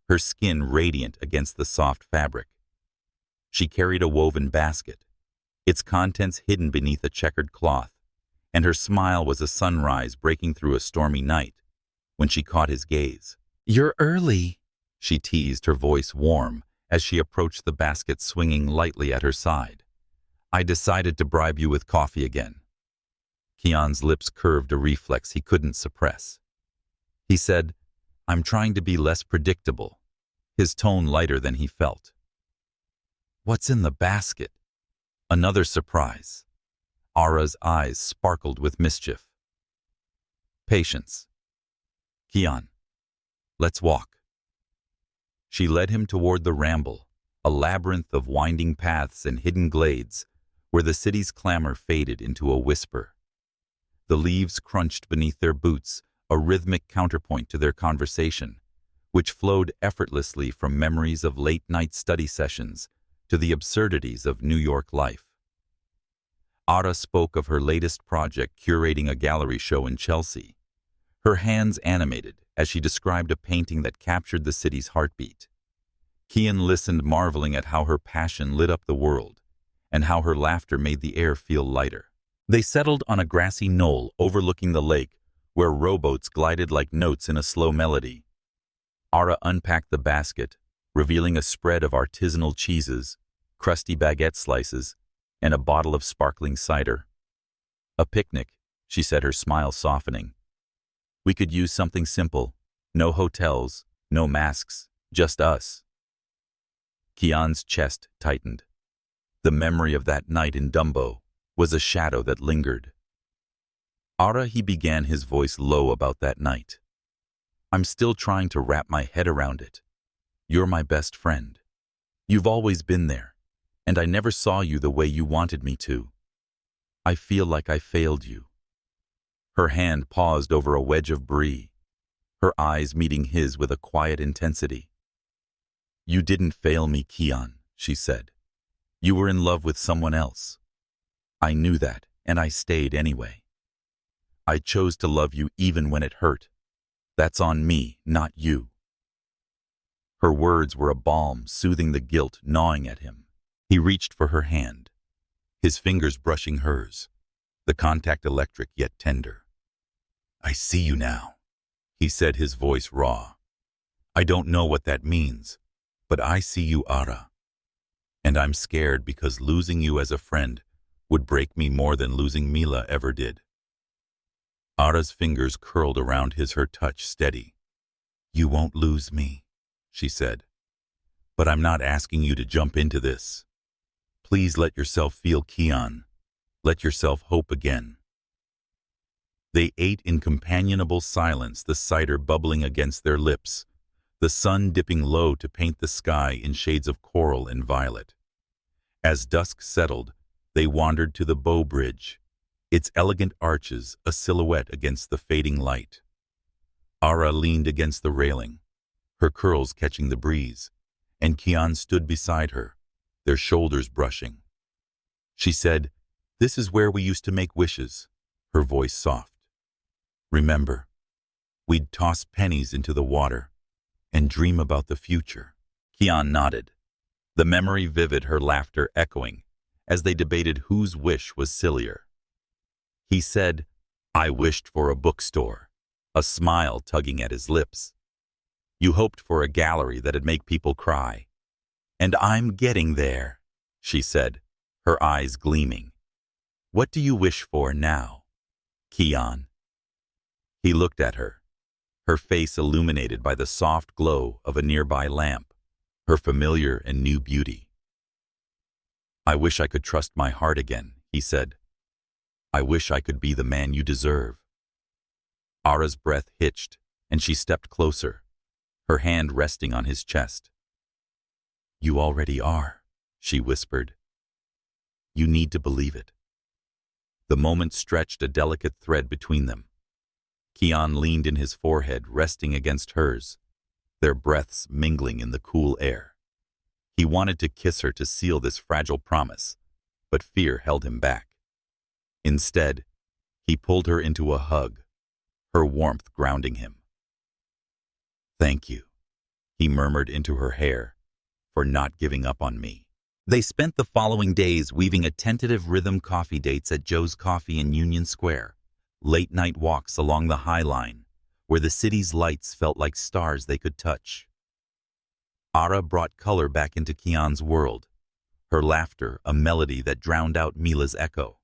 her skin radiant against the soft fabric. She carried a woven basket, its contents hidden beneath a checkered cloth, and her smile was a sunrise breaking through a stormy night when she caught his gaze. "You're early," she teased, her voice warm as she approached the basket swinging lightly at her side. "I decided to bribe you with coffee again." Kian's lips curved, a reflex he couldn't suppress. He said, "I'm trying to be less predictable," his tone lighter than he felt. "What's in the basket?" Another surprise. Ara's eyes sparkled with mischief. "Patience. Kian, let's walk." She led him toward the Ramble, a labyrinth of winding paths and hidden glades where the city's clamor faded into a whisper. The leaves crunched beneath their boots, a rhythmic counterpoint to their conversation, which flowed effortlessly from memories of late-night study sessions to the absurdities of New York life. Ara spoke of her latest project, curating a gallery show in Chelsea, her hands animated as she described a painting that captured the city's heartbeat. Kian listened, marveling at how her passion lit up the world and how her laughter made the air feel lighter. They settled on a grassy knoll overlooking the lake, where rowboats glided like notes in a slow melody. Ara unpacked the basket, revealing a spread of artisanal cheeses, crusty baguette slices, and a bottle of sparkling cider. "A picnic," she said, her smile softening. "We could use something simple. No hotels, no masks, just us." Kian's chest tightened. The memory of that night in Dumbo was a shadow that lingered. "Ara," he began, his voice low about that night. "I'm still trying to wrap my head around it. You're my best friend. You've always been there, and I never saw you the way you wanted me to. I feel like I failed you." Her hand paused over a wedge of brie, her eyes meeting his with a quiet intensity. "You didn't fail me, Kian," she said. "You were in love with someone else. I knew that, and I stayed anyway. I chose to love you even when it hurt. That's on me, not you." Her words were a balm, soothing the guilt gnawing at him. He reached for her hand, his fingers brushing hers, the contact electric yet tender. "I see you now," he said, his voice raw. "I don't know what that means, but I see you, Ara. And I'm scared because losing you as a friend would break me more than losing Mila ever did." Ara's fingers curled around his, her touch steady. "You won't lose me," she said. "But I'm not asking you to jump into this. Please let yourself feel, Kian. Let yourself hope again." They ate in companionable silence, the cider bubbling against their lips, the sun dipping low to paint the sky in shades of coral and violet. As dusk settled, they wandered to the Bow Bridge, its elegant arches a silhouette against the fading light. Ara leaned against the railing, her curls catching the breeze, and Kian stood beside her, their shoulders brushing. She said, "This is where we used to make wishes," her voice soft. "Remember, we'd toss pennies into the water and dream about the future." Kian nodded, the memory vivid, her laughter echoing as they debated whose wish was sillier. He said, "I wished for a bookstore," a smile tugging at his lips. "You hoped for a gallery that'd make people cry." "And I'm getting there," she said, her eyes gleaming. "What do you wish for now?" Kian. He looked at her, her face illuminated by the soft glow of a nearby lamp, her familiar and new beauty. I wish I could trust my heart again, he said. I wish I could be the man you deserve. Ara's breath hitched, and she stepped closer, her hand resting on his chest. You already are, she whispered. You need to believe it. The moment stretched a delicate thread between them. Kian leaned in his forehead, resting against hers, their breaths mingling in the cool air. He wanted to kiss her to seal this fragile promise, but fear held him back. Instead, he pulled her into a hug, her warmth grounding him. Thank you, he murmured into her hair, for not giving up on me. They spent the following days weaving a tentative rhythm coffee dates at Joe's Coffee in Union Square, late-night walks along the High Line, where the city's lights felt like stars they could touch. Ara brought color back into Kian's world, her laughter a melody that drowned out Mila's echo.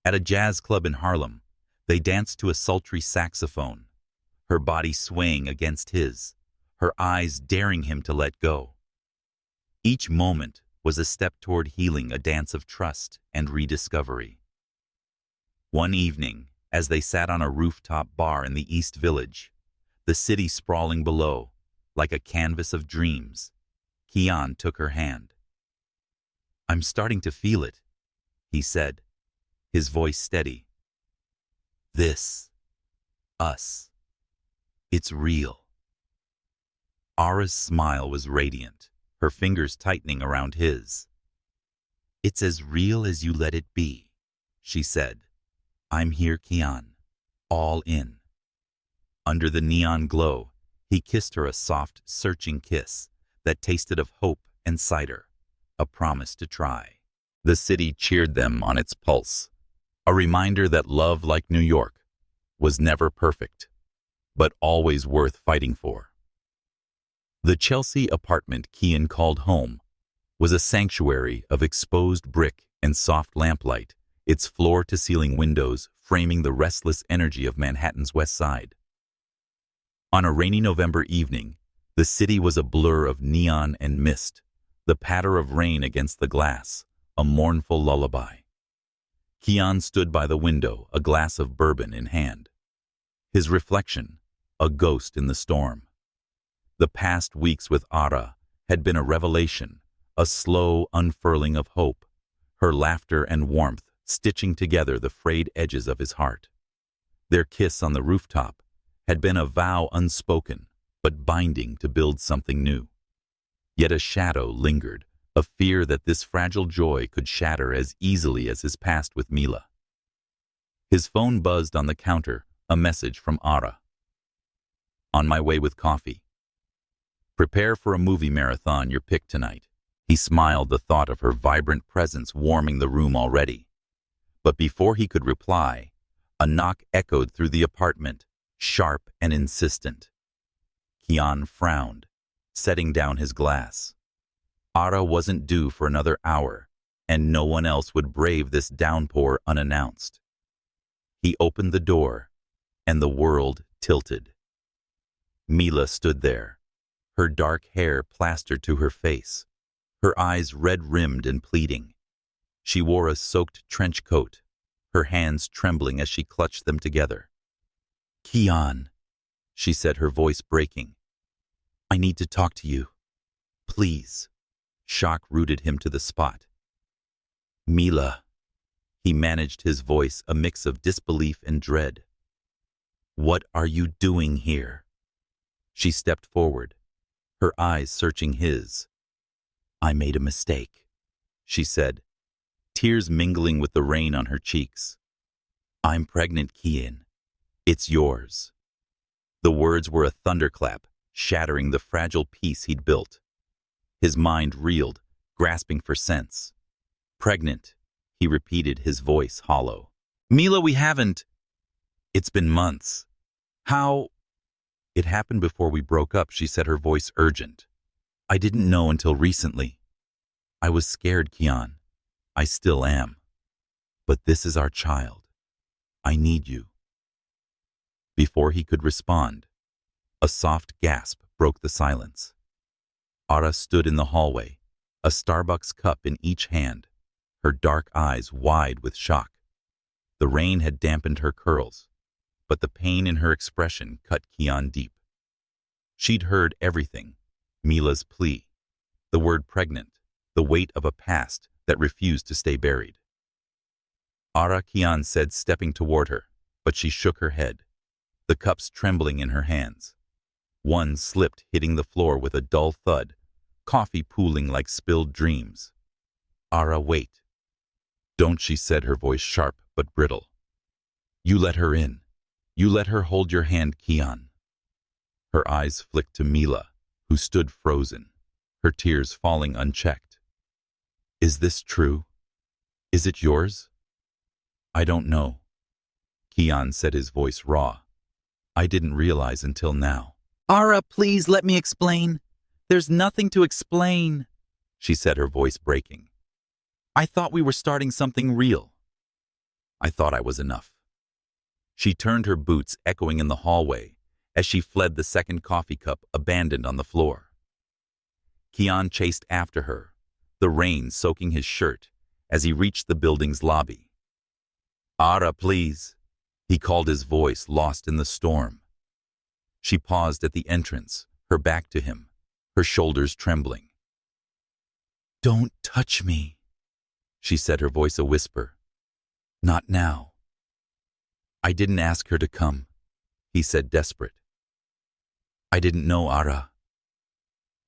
At a jazz club in Harlem, they danced to a sultry saxophone, her body swaying against his, her eyes daring him to let go. Each moment was a step toward healing, a dance of trust and rediscovery. One evening, as they sat on a rooftop bar in the East Village, the city sprawling below, like a canvas of dreams, Kian took her hand. I'm starting to feel it, he said, his voice steady. This, us, it's real. Ara's smile was radiant, her fingers tightening around his. It's as real as you let it be, she said. I'm here, Kian, all in. Under the neon glow, he kissed her a soft, searching kiss that tasted of hope and cider, a promise to try. The city cheered them on its pulse, a reminder that love like New York was never perfect, but always worth fighting for. The Chelsea apartment Kian called home was a sanctuary of exposed brick and soft lamplight, its floor-to-ceiling windows framing the restless energy of Manhattan's West Side. On a rainy November evening, the city was a blur of neon and mist, the patter of rain against the glass, a mournful lullaby. Kian stood by the window, a glass of bourbon in hand. His reflection, a ghost in the storm. The past weeks with Ara had been a revelation, a slow unfurling of hope, her laughter and warmth stitching together the frayed edges of his heart. Their kiss on the rooftop had been a vow unspoken, but binding to build something new. Yet a shadow lingered, a fear that this fragile joy could shatter as easily as his past with Mila. His phone buzzed on the counter, a message from Ara. On my way with coffee. Prepare for a movie marathon, your pick tonight. He smiled, the thought of her vibrant presence warming the room already. But before he could reply, a knock echoed through the apartment, sharp and insistent. Kian frowned, setting down his glass. Ara wasn't due for another hour, and no one else would brave this downpour unannounced. He opened the door, and the world tilted. Mila stood there, her dark hair plastered to her face, her eyes red-rimmed and pleading. She wore a soaked trench coat, her hands trembling as she clutched them together. Kian, she said, her voice breaking. I need to talk to you. Please. Shock rooted him to the spot. Mila. He managed his voice, a mix of disbelief and dread. What are you doing here? She stepped forward, her eyes searching his. I made a mistake, she said, tears mingling with the rain on her cheeks. I'm pregnant, Kian. It's yours. The words were a thunderclap, shattering the fragile peace he'd built. His mind reeled, grasping for sense. Pregnant, he repeated, his voice hollow. Mila, we haven't. It's been months. How? It happened before we broke up, she said, her voice urgent. I didn't know until recently. I was scared, Kian. I still am. But this is our child. I need you." Before he could respond, a soft gasp broke the silence. Ara stood in the hallway, a Starbucks cup in each hand, her dark eyes wide with shock. The rain had dampened her curls, but the pain in her expression cut Kian deep. She'd heard everything: Mila's plea, the word pregnant, the weight of a past that refused to stay buried. "Ara," Kian said, stepping toward her, but she shook her head, the cups trembling in her hands. One slipped, hitting the floor with a dull thud, coffee pooling like spilled dreams. "Ara, wait." "Don't," she said, her voice sharp but brittle. "You let her in. You let her hold your hand, Kian." Her eyes flicked to Mila, who stood frozen, her tears falling unchecked. "Is this true? Is it yours?" "I don't know," Kian said, his voice raw. "I didn't realize until now." "Ara, please let me explain." "There's nothing to explain," she said, her voice breaking. "I thought we were starting something real. I thought I was enough." She turned, her boots echoing in the hallway as she fled, the second coffee cup abandoned on the floor. Kian chased after her, the rain soaking his shirt as he reached the building's lobby. "Ara, please," he called, his voice lost in the storm. She paused at the entrance, her back to him, her shoulders trembling. "Don't touch me," she said, her voice a whisper. "Not now." "I didn't ask her to come," he said, desperate. "I didn't know, Ara.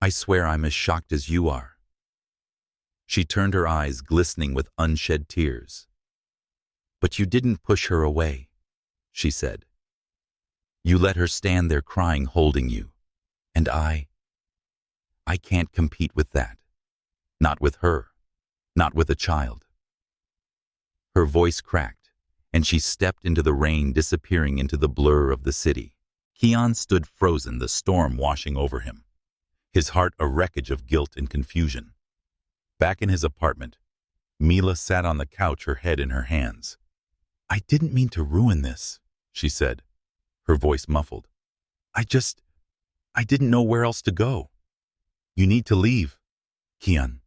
I swear I'm as shocked as you are." She turned, her eyes glistening with unshed tears. "But you didn't push her away," she said. "You let her stand there crying, holding you. And I can't compete with that. Not with her. Not with a child." Her voice cracked, and she stepped into the rain, disappearing into the blur of the city. Kian stood frozen, the storm washing over him, his heart a wreckage of guilt and confusion. Back in his apartment, Mila sat on the couch, her head in her hands. "I didn't mean to ruin this," she said, her voice muffled. I didn't know where else to go." "You need to leave," Kian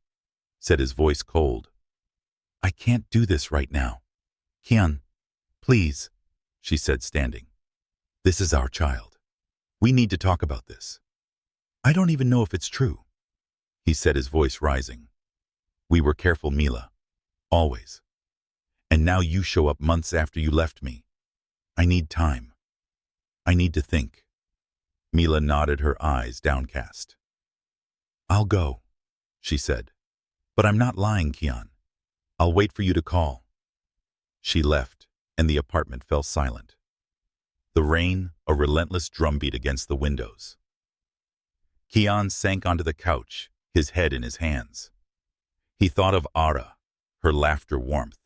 said, his voice cold. "I can't do this right now." "Kian, please," she said, standing. "This is our child. We need to talk about this." "I don't even know if it's true," he said, his voice rising. "We were careful, Mila. Always. And now you show up months after you left me. I need time. I need to think." Mila nodded, her eyes downcast. "I'll go," she said. "But I'm not lying, Kian. I'll wait for you to call." She left, and the apartment fell silent. The rain, a relentless drumbeat against the windows. Kian sank onto the couch, his head in his hands. He thought of Ara, her laughter warmth,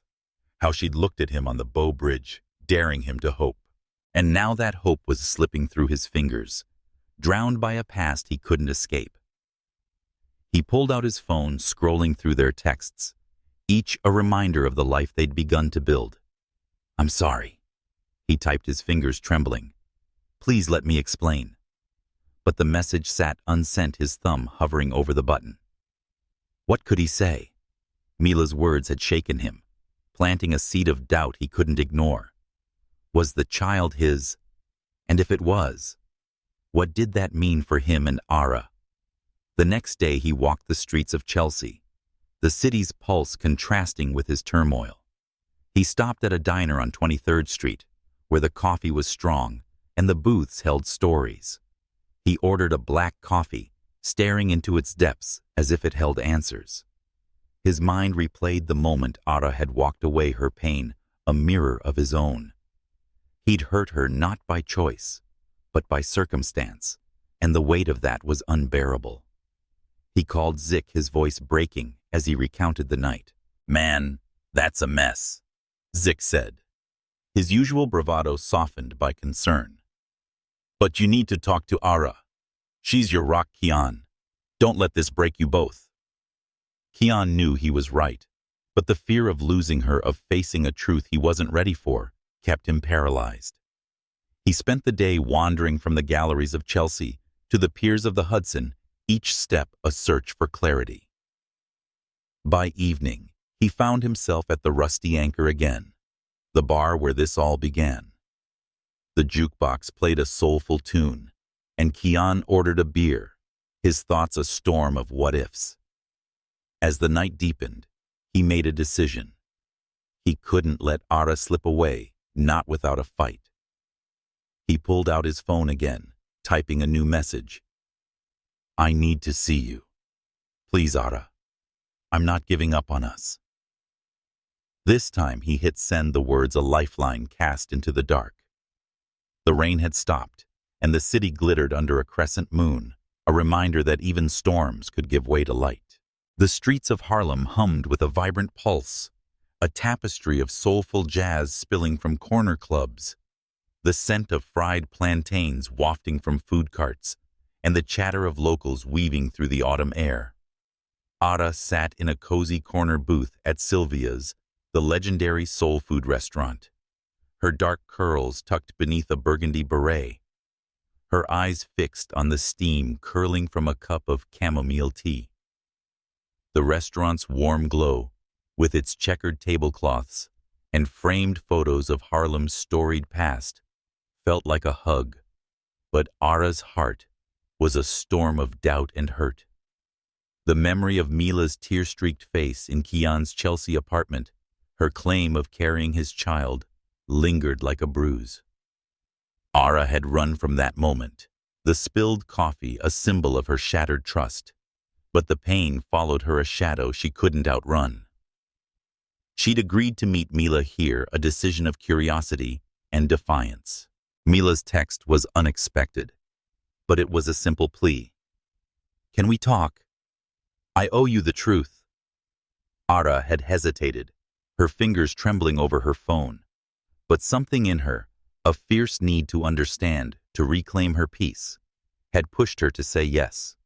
how she'd looked at him on the Bow Bridge, daring him to hope. And now that hope was slipping through his fingers, drowned by a past he couldn't escape. He pulled out his phone, scrolling through their texts, each a reminder of the life they'd begun to build. "I'm sorry," he typed, his fingers trembling. "Please let me explain." But the message sat unsent, his thumb hovering over the button. What could he say? Mila's words had shaken him, planting a seed of doubt he couldn't ignore. Was the child his? And if it was, what did that mean for him and Ara? The next day he walked the streets of Chelsea, the city's pulse contrasting with his turmoil. He stopped at a diner on 23rd Street, where the coffee was strong and the booths held stories. He ordered a black coffee, staring into its depths as if it held answers. His mind replayed the moment Ara had walked away, her pain a mirror of his own. He'd hurt her not by choice, but by circumstance, and the weight of that was unbearable. He called Zick, his voice breaking as he recounted the night. "Man, that's a mess," Zick said, his usual bravado softened by concern. "But you need to talk to Ara. She's your rock, Kian. Don't let this break you both." Kian knew he was right, but the fear of losing her, of facing a truth he wasn't ready for, kept him paralyzed. He spent the day wandering from the galleries of Chelsea to the piers of the Hudson, each step a search for clarity. By evening, he found himself at the Rusty Anchor again, the bar where this all began. The jukebox played a soulful tune, and Kian ordered a beer, his thoughts a storm of what-ifs. As the night deepened, he made a decision. He couldn't let Ara slip away, not without a fight. He pulled out his phone again, typing a new message. "I need to see you. Please, Ara. I'm not giving up on us." This time he hit send, the words a lifeline cast into the dark. The rain had stopped, and the city glittered under a crescent moon, a reminder that even storms could give way to light. The streets of Harlem hummed with a vibrant pulse, a tapestry of soulful jazz spilling from corner clubs, the scent of fried plantains wafting from food carts, and the chatter of locals weaving through the autumn air. Ara sat in a cozy corner booth at Sylvia's, the legendary soul food restaurant, her dark curls tucked beneath a burgundy beret, her eyes fixed on the steam curling from a cup of chamomile tea. The restaurant's warm glow, with its checkered tablecloths and framed photos of Harlem's storied past, felt like a hug, but Ara's heart was a storm of doubt and hurt. The memory of Mila's tear-streaked face in Kian's Chelsea apartment, her claim of carrying his child, lingered like a bruise. Ara had run from that moment, the spilled coffee a symbol of her shattered trust, but the pain followed her, a shadow she couldn't outrun. She'd agreed to meet Mila here, a decision of curiosity and defiance. Mila's text was unexpected, but it was a simple plea. "Can we talk? I owe you the truth." Ara had hesitated, her fingers trembling over her phone, but something in her, a fierce need to understand, to reclaim her peace, had pushed her to say yes.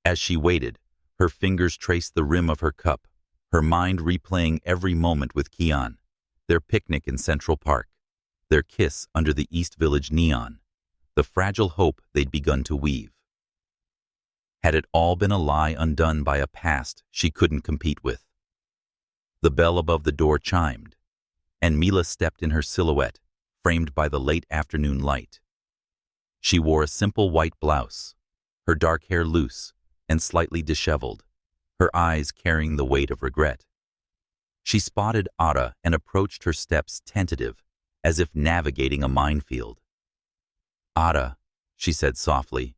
As she waited, her fingers traced the rim of her cup, her mind replaying every moment with Kian, their picnic in Central Park, their kiss under the East Village neon, the fragile hope they'd begun to weave. Had it all been a lie undone by a past she couldn't compete with? The bell above the door chimed, and Mila stepped in her silhouette, framed by the late afternoon light. She wore a simple white blouse, her dark hair loose and slightly disheveled, her eyes carrying the weight of regret. She spotted Ara and approached her steps tentative, as if navigating a minefield. "Ara," she said softly,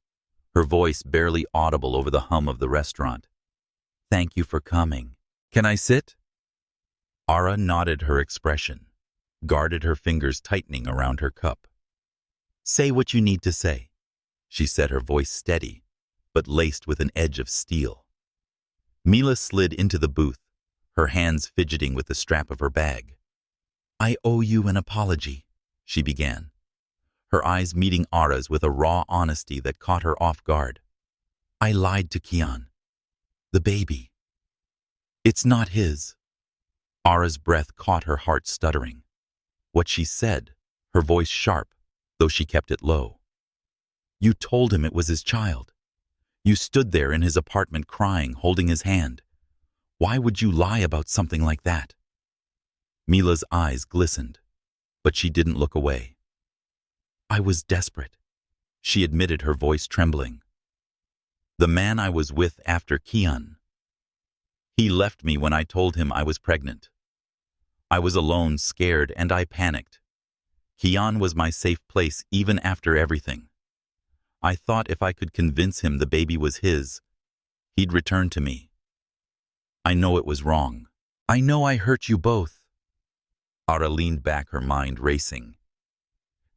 her voice barely audible over the hum of the restaurant. "Thank you for coming. Can I sit?" Ara nodded, her expression, guarded, her fingers tightening around her cup. "Say what you need to say," she said, her voice steady, but laced with an edge of steel. Mila slid into the booth, her hands fidgeting with the strap of her bag. "I owe you an apology," she began, her eyes meeting Ara's with a raw honesty that caught her off guard. "I lied to Kian. The baby. It's not his." Ara's breath caught her heart stuttering. What she said, her voice sharp, though she kept it low. "You told him it was his child. You stood there in his apartment crying, holding his hand. Why would you lie about something like that?" Mila's eyes glistened, but she didn't look away. "I was desperate," she admitted, her voice trembling. "The man I was with after Kian. He left me when I told him I was pregnant. I was alone, scared, and I panicked. Kian was my safe place even after everything. I thought if I could convince him the baby was his, he'd return to me. I know it was wrong. I know I hurt you both." Ara leaned back, her mind racing.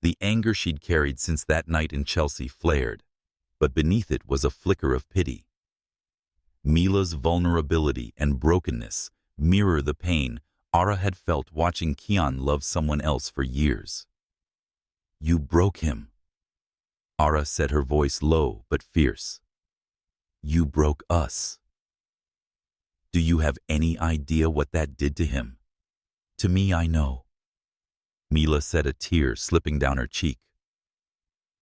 The anger she'd carried since that night in Chelsea flared, but beneath it was a flicker of pity. Mila's vulnerability and brokenness mirror the pain Ara had felt watching Kian love someone else for years. "You broke him," Ara said, her voice low but fierce. "You broke us. Do you have any idea what that did to him? To me, I know." Mila said, a tear slipping down her cheek.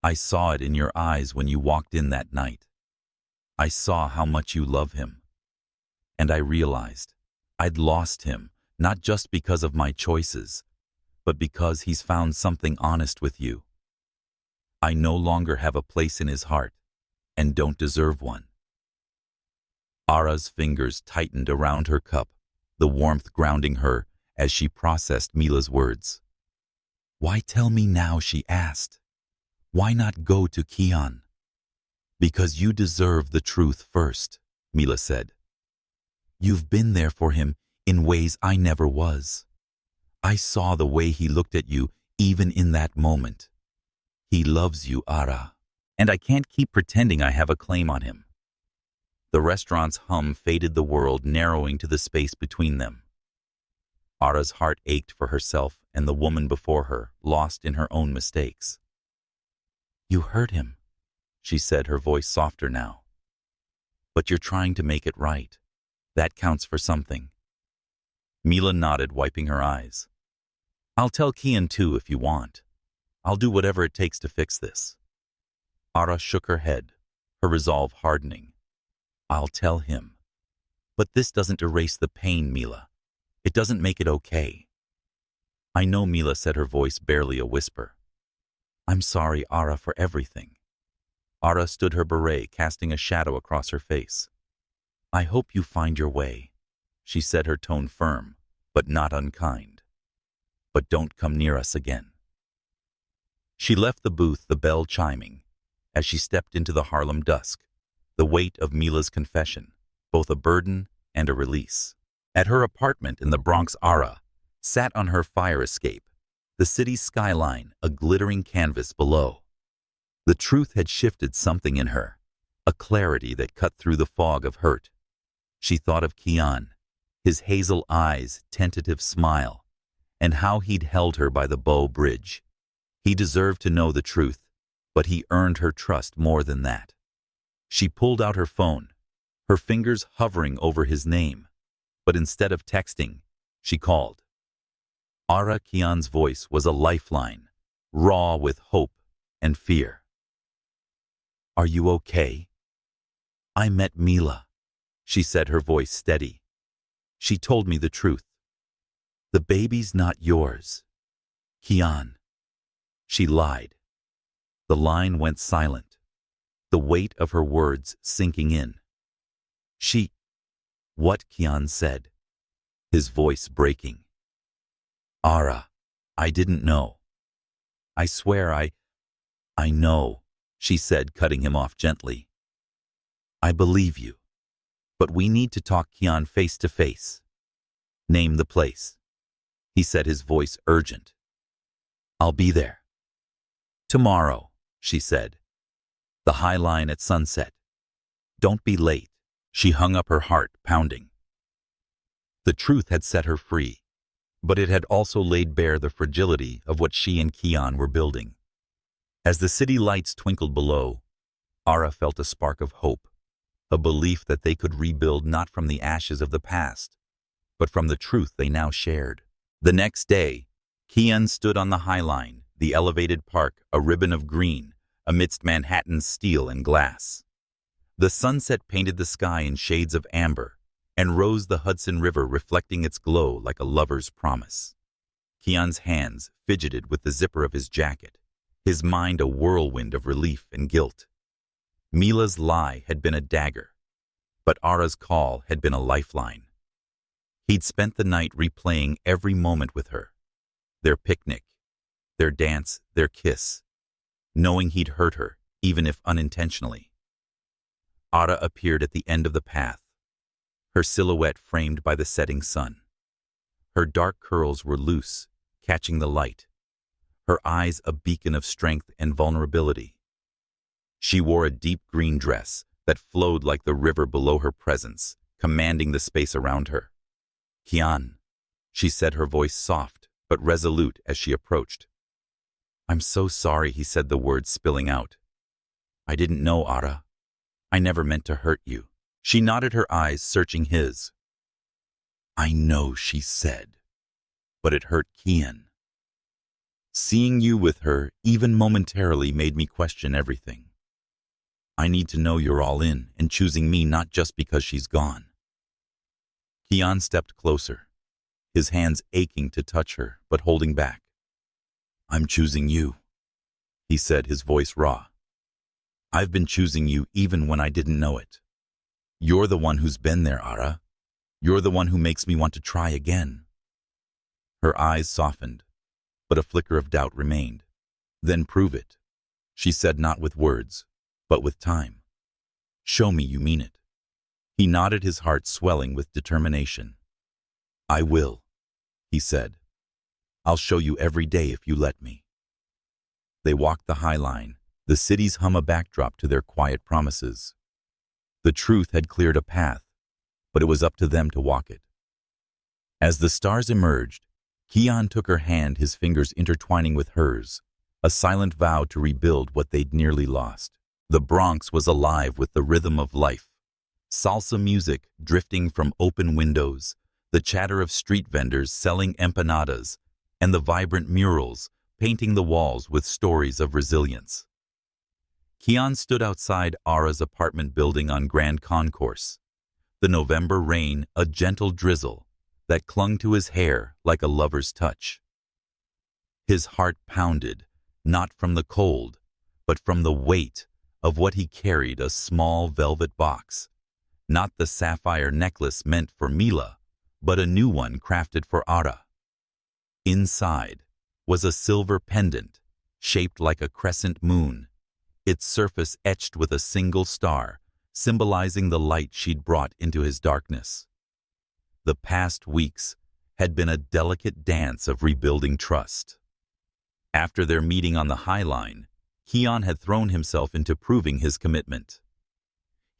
I saw it in your eyes when you walked in that night. I saw how much you love him. And I realized I'd lost him, not just because of my choices, but because he's found something honest with you. I no longer have a place in his heart, and don't deserve one. Ara's fingers tightened around her cup, the warmth grounding her as she processed Mila's words. Why tell me now, she asked. Why not go to Kian? Because you deserve the truth first, Mila said. You've been there for him in ways I never was. I saw the way he looked at you even in that moment. He loves you, Ara, and I can't keep pretending I have a claim on him. The restaurant's hum faded, the world narrowing to the space between them. Ara's heart ached for herself and the woman before her, lost in her own mistakes. You hurt him, she said, her voice softer now. But you're trying to make it right. That counts for something. Mila nodded, wiping her eyes. I'll tell Kian too if you want. I'll do whatever it takes to fix this. Ara shook her head, her resolve hardening. I'll tell him. But this doesn't erase the pain, Mila. It doesn't make it okay. I know, Mila said, her voice barely a whisper. I'm sorry, Ara, for everything. Ara stood, her beret casting a shadow across her face. I hope you find your way, she said, her tone firm, but not unkind. But don't come near us again. She left the booth, the bell chiming, as she stepped into the Harlem dusk, the weight of Mila's confession, both a burden and a release. At her apartment in the Bronx, Ara sat on her fire escape, the city's skyline a glittering canvas below. The truth had shifted something in her, a clarity that cut through the fog of hurt. She thought of Kian, his hazel eyes, tentative smile, and how he'd held her by the Bow Bridge. He deserved to know the truth, but he earned her trust more than that. She pulled out her phone, her fingers hovering over his name, but instead of texting, she called. Ara, Kian's voice was a lifeline, raw with hope and fear. Are you okay? I met Mila, she said, her voice steady. She told me the truth. The baby's not yours, Kian. She lied. The line went silent, the weight of her words sinking in. What? Kian said, his voice breaking. Ara, I didn't know. I swear I know, she said, cutting him off gently. I believe you, but we need to talk, Kian, face to face. Name the place, he said, his voice urgent. I'll be there. Tomorrow, she said. The High Line at sunset. Don't be late. She hung up, her heart pounding. The truth had set her free, but it had also laid bare the fragility of what she and Kian were building. As the city lights twinkled below, Ara felt a spark of hope, a belief that they could rebuild not from the ashes of the past, but from the truth they now shared. The next day, Kian stood on the High Line, the elevated park, a ribbon of green, amidst Manhattan's steel and glass. The sunset painted the sky in shades of amber, and rose the Hudson River, reflecting its glow like a lover's promise. Kian's hands fidgeted with the zipper of his jacket, his mind a whirlwind of relief and guilt. Mila's lie had been a dagger, but Ara's call had been a lifeline. He'd spent the night replaying every moment with her, their picnic, their dance, their kiss, knowing he'd hurt her, even if unintentionally. Ara appeared at the end of the path, her silhouette framed by the setting sun. Her dark curls were loose, catching the light, her eyes a beacon of strength and vulnerability. She wore a deep green dress that flowed like the river below her presence, commanding the space around her. Kian, she said, her voice soft but resolute as she approached. I'm so sorry, he said, the words spilling out. I didn't know, Ara. I never meant to hurt you. She nodded, her eyes searching his. I know, she said, but it hurt Kian. Seeing you with her, even momentarily, made me question everything. I need to know you're all in and choosing me, not just because she's gone." Kian stepped closer, his hands aching to touch her, but holding back. "I'm choosing you," he said, his voice raw. "I've been choosing you even when I didn't know it. You're the one who's been there, Ara. You're the one who makes me want to try again." Her eyes softened, but a flicker of doubt remained. "Then prove it," she said, not with words, but with time. "Show me you mean it." He nodded, his heart swelling with determination. "I will," he said. "I'll show you every day if you let me." They walked the High Line, the city's hum a backdrop to their quiet promises. The truth had cleared a path, but it was up to them to walk it. As the stars emerged, Kian took her hand, his fingers intertwining with hers, a silent vow to rebuild what they'd nearly lost. The Bronx was alive with the rhythm of life. Salsa music drifting from open windows, the chatter of street vendors selling empanadas, and the vibrant murals painting the walls with stories of resilience. Kian stood outside Ara's apartment building on Grand Concourse. The November rain, a gentle drizzle that clung to his hair like a lover's touch. His heart pounded, not from the cold, but from the weight of what he carried, a small velvet box. Not the sapphire necklace meant for Mila, but a new one crafted for Ara. Inside was a silver pendant, shaped like a crescent moon, its surface etched with a single star, symbolizing the light she'd brought into his darkness. The past weeks had been a delicate dance of rebuilding trust. After their meeting on the High Line, Kian had thrown himself into proving his commitment.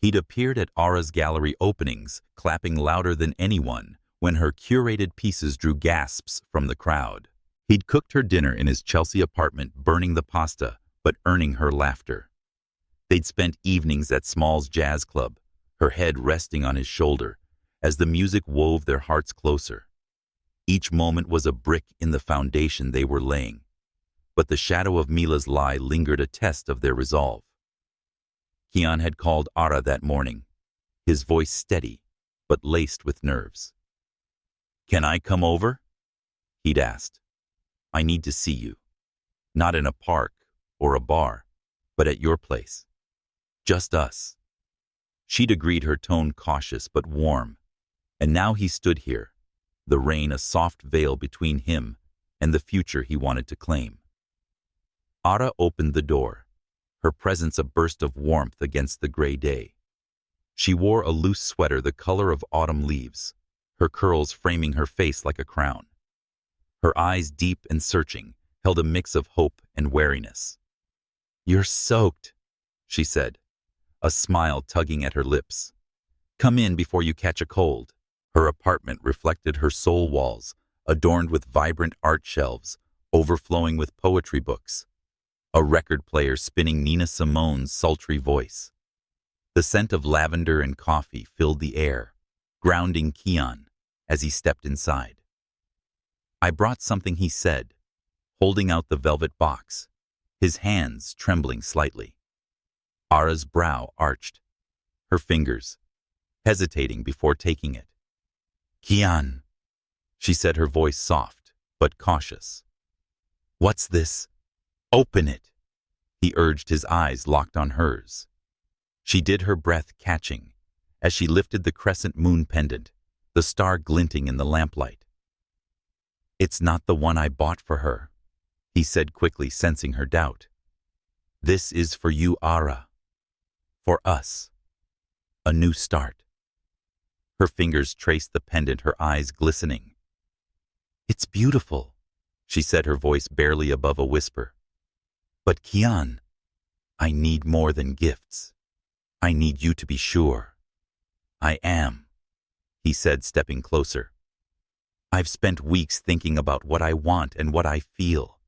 He'd appeared at Ara's gallery openings, clapping louder than anyone when her curated pieces drew gasps from the crowd. He'd cooked her dinner in his Chelsea apartment, burning the pasta, but earning her laughter. They'd spent evenings at Small's Jazz Club, her head resting on his shoulder, as the music wove their hearts closer. Each moment was a brick in the foundation they were laying, but the shadow of Mila's lie lingered, a test of their resolve. Kian had called Ara that morning, his voice steady, but laced with nerves. "Can I come over?" he'd asked. "I need to see you. Not in a park or a bar, but at your place. Just us." She'd agreed, her tone cautious but warm, and now he stood here, the rain a soft veil between him and the future he wanted to claim. Ara opened the door, her presence a burst of warmth against the gray day. She wore a loose sweater the color of autumn leaves, her curls framing her face like a crown. Her eyes, deep and searching, held a mix of hope and wariness. "You're soaked," she said, a smile tugging at her lips. "Come in before you catch a cold." Her apartment reflected her soul walls, adorned with vibrant art shelves, overflowing with poetry books. A record player spinning Nina Simone's sultry voice. The scent of lavender and coffee filled the air, grounding Kian as he stepped inside. "I brought something," he said, holding out the velvet box, his hands trembling slightly. Ara's brow arched, her fingers hesitating before taking it. "Kian," she said, her voice soft but cautious. "What's this? Open it," he urged, his eyes locked on hers. She did, her breath catching as she lifted the crescent moon pendant, the star glinting in the lamplight. "It's not the one I bought for her," he said quickly, sensing her doubt. "This is for you, Ara. For us. A new start." Her fingers traced the pendant, her eyes glistening. "It's beautiful," she said, her voice barely above a whisper. "But Kian, I need more than gifts. I need you to be sure." "I am," he said, stepping closer. "I've spent weeks thinking about what I want and what I feel.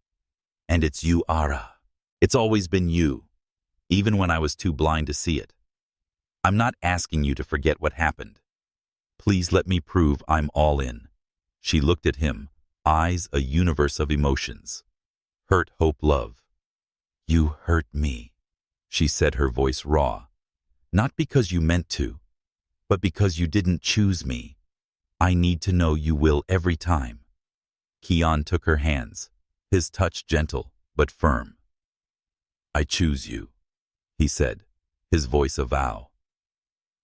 And it's you, Ara. It's always been you, even when I was too blind to see it. I'm not asking you to forget what happened. Please let me prove I'm all in." She looked at him, eyes a universe of emotions. Hurt, hope, love. You hurt me, she said, her voice raw. Not because you meant to, but because you didn't choose me. I need to know you will every time. Kian took her hands, his touch gentle but firm. I choose you, he said, his voice a vow.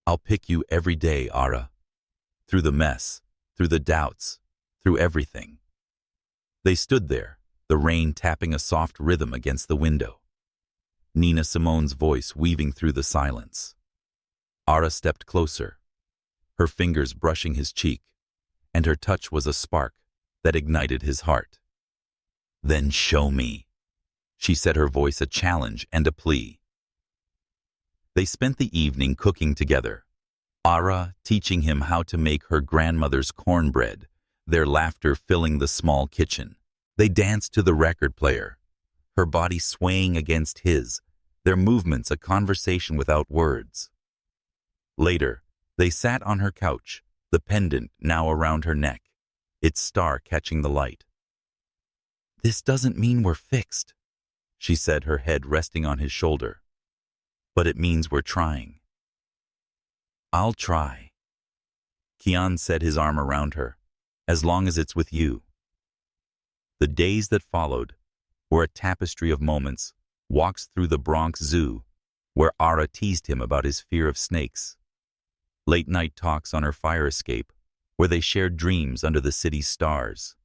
I'll pick you every day, Ara. Through the mess, through the doubts, through everything. They stood there, the rain tapping a soft rhythm against the window. Nina Simone's voice weaving through the silence. Ara stepped closer, her fingers brushing his cheek, and her touch was a spark that ignited his heart. Then show me, she said, her voice a challenge and a plea. They spent the evening cooking together, Ara teaching him how to make her grandmother's cornbread, their laughter filling the small kitchen. They danced to the record player, her body swaying against his, their movements a conversation without words. Later, they sat on her couch, the pendant now around her neck, its star catching the light. This doesn't mean we're fixed, she said, her head resting on his shoulder. But it means we're trying. I'll try. Kian said, his arm around her, as long as it's with you. The days that followed were a tapestry of moments, walks through the Bronx Zoo, where Ara teased him about his fear of snakes. Late-night talks on her fire escape, where they shared dreams under the city's stars.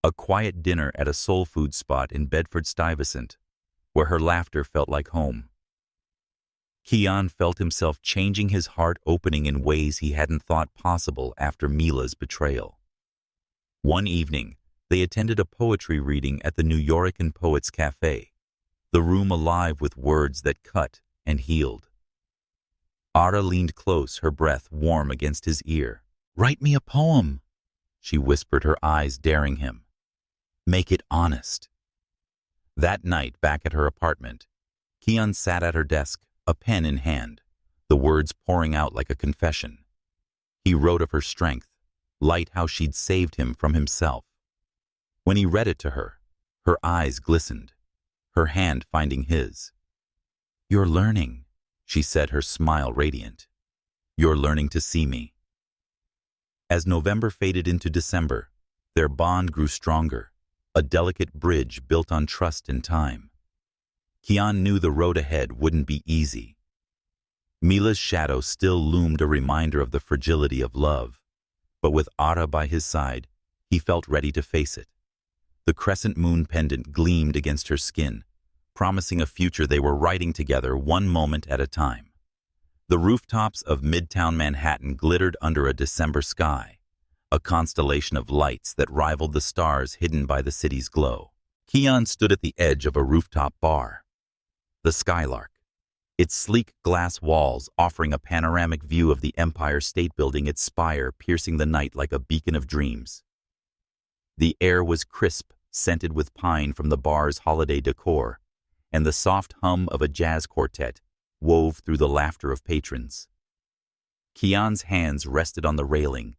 A quiet dinner at a soul food spot in Bedford-Stuyvesant, where her laughter felt like home. Kian felt himself changing, his heart opening in ways he hadn't thought possible after Mila's betrayal. One evening, they attended a poetry reading at the New Yorican Poets Cafe, the room alive with words that cut and healed. Ara leaned close, her breath warm against his ear. Write me a poem, she whispered, her eyes daring him. Make it honest. That night, back at her apartment, Kian sat at her desk, a pen in hand, the words pouring out like a confession. He wrote of her strength, light, how she'd saved him from himself. When he read it to her, her eyes glistened, her hand finding his. You're learning, she said, her smile radiant. You're learning to see me. As November faded into December, their bond grew stronger, a delicate bridge built on trust and time. Kian knew the road ahead wouldn't be easy. Mila's shadow still loomed, a reminder of the fragility of love, but with Ara by his side, he felt ready to face it. The crescent moon pendant gleamed against her skin, promising a future they were writing together, one moment at a time. The rooftops of Midtown Manhattan glittered under a December sky, a constellation of lights that rivaled the stars hidden by the city's glow. Kian stood at the edge of a rooftop bar. The Skylark, its sleek glass walls offering a panoramic view of the Empire State Building, its spire piercing the night like a beacon of dreams. The air was crisp, scented with pine from the bar's holiday decor, and the soft hum of a jazz quartet wove through the laughter of patrons. Kian's hands rested on the railing,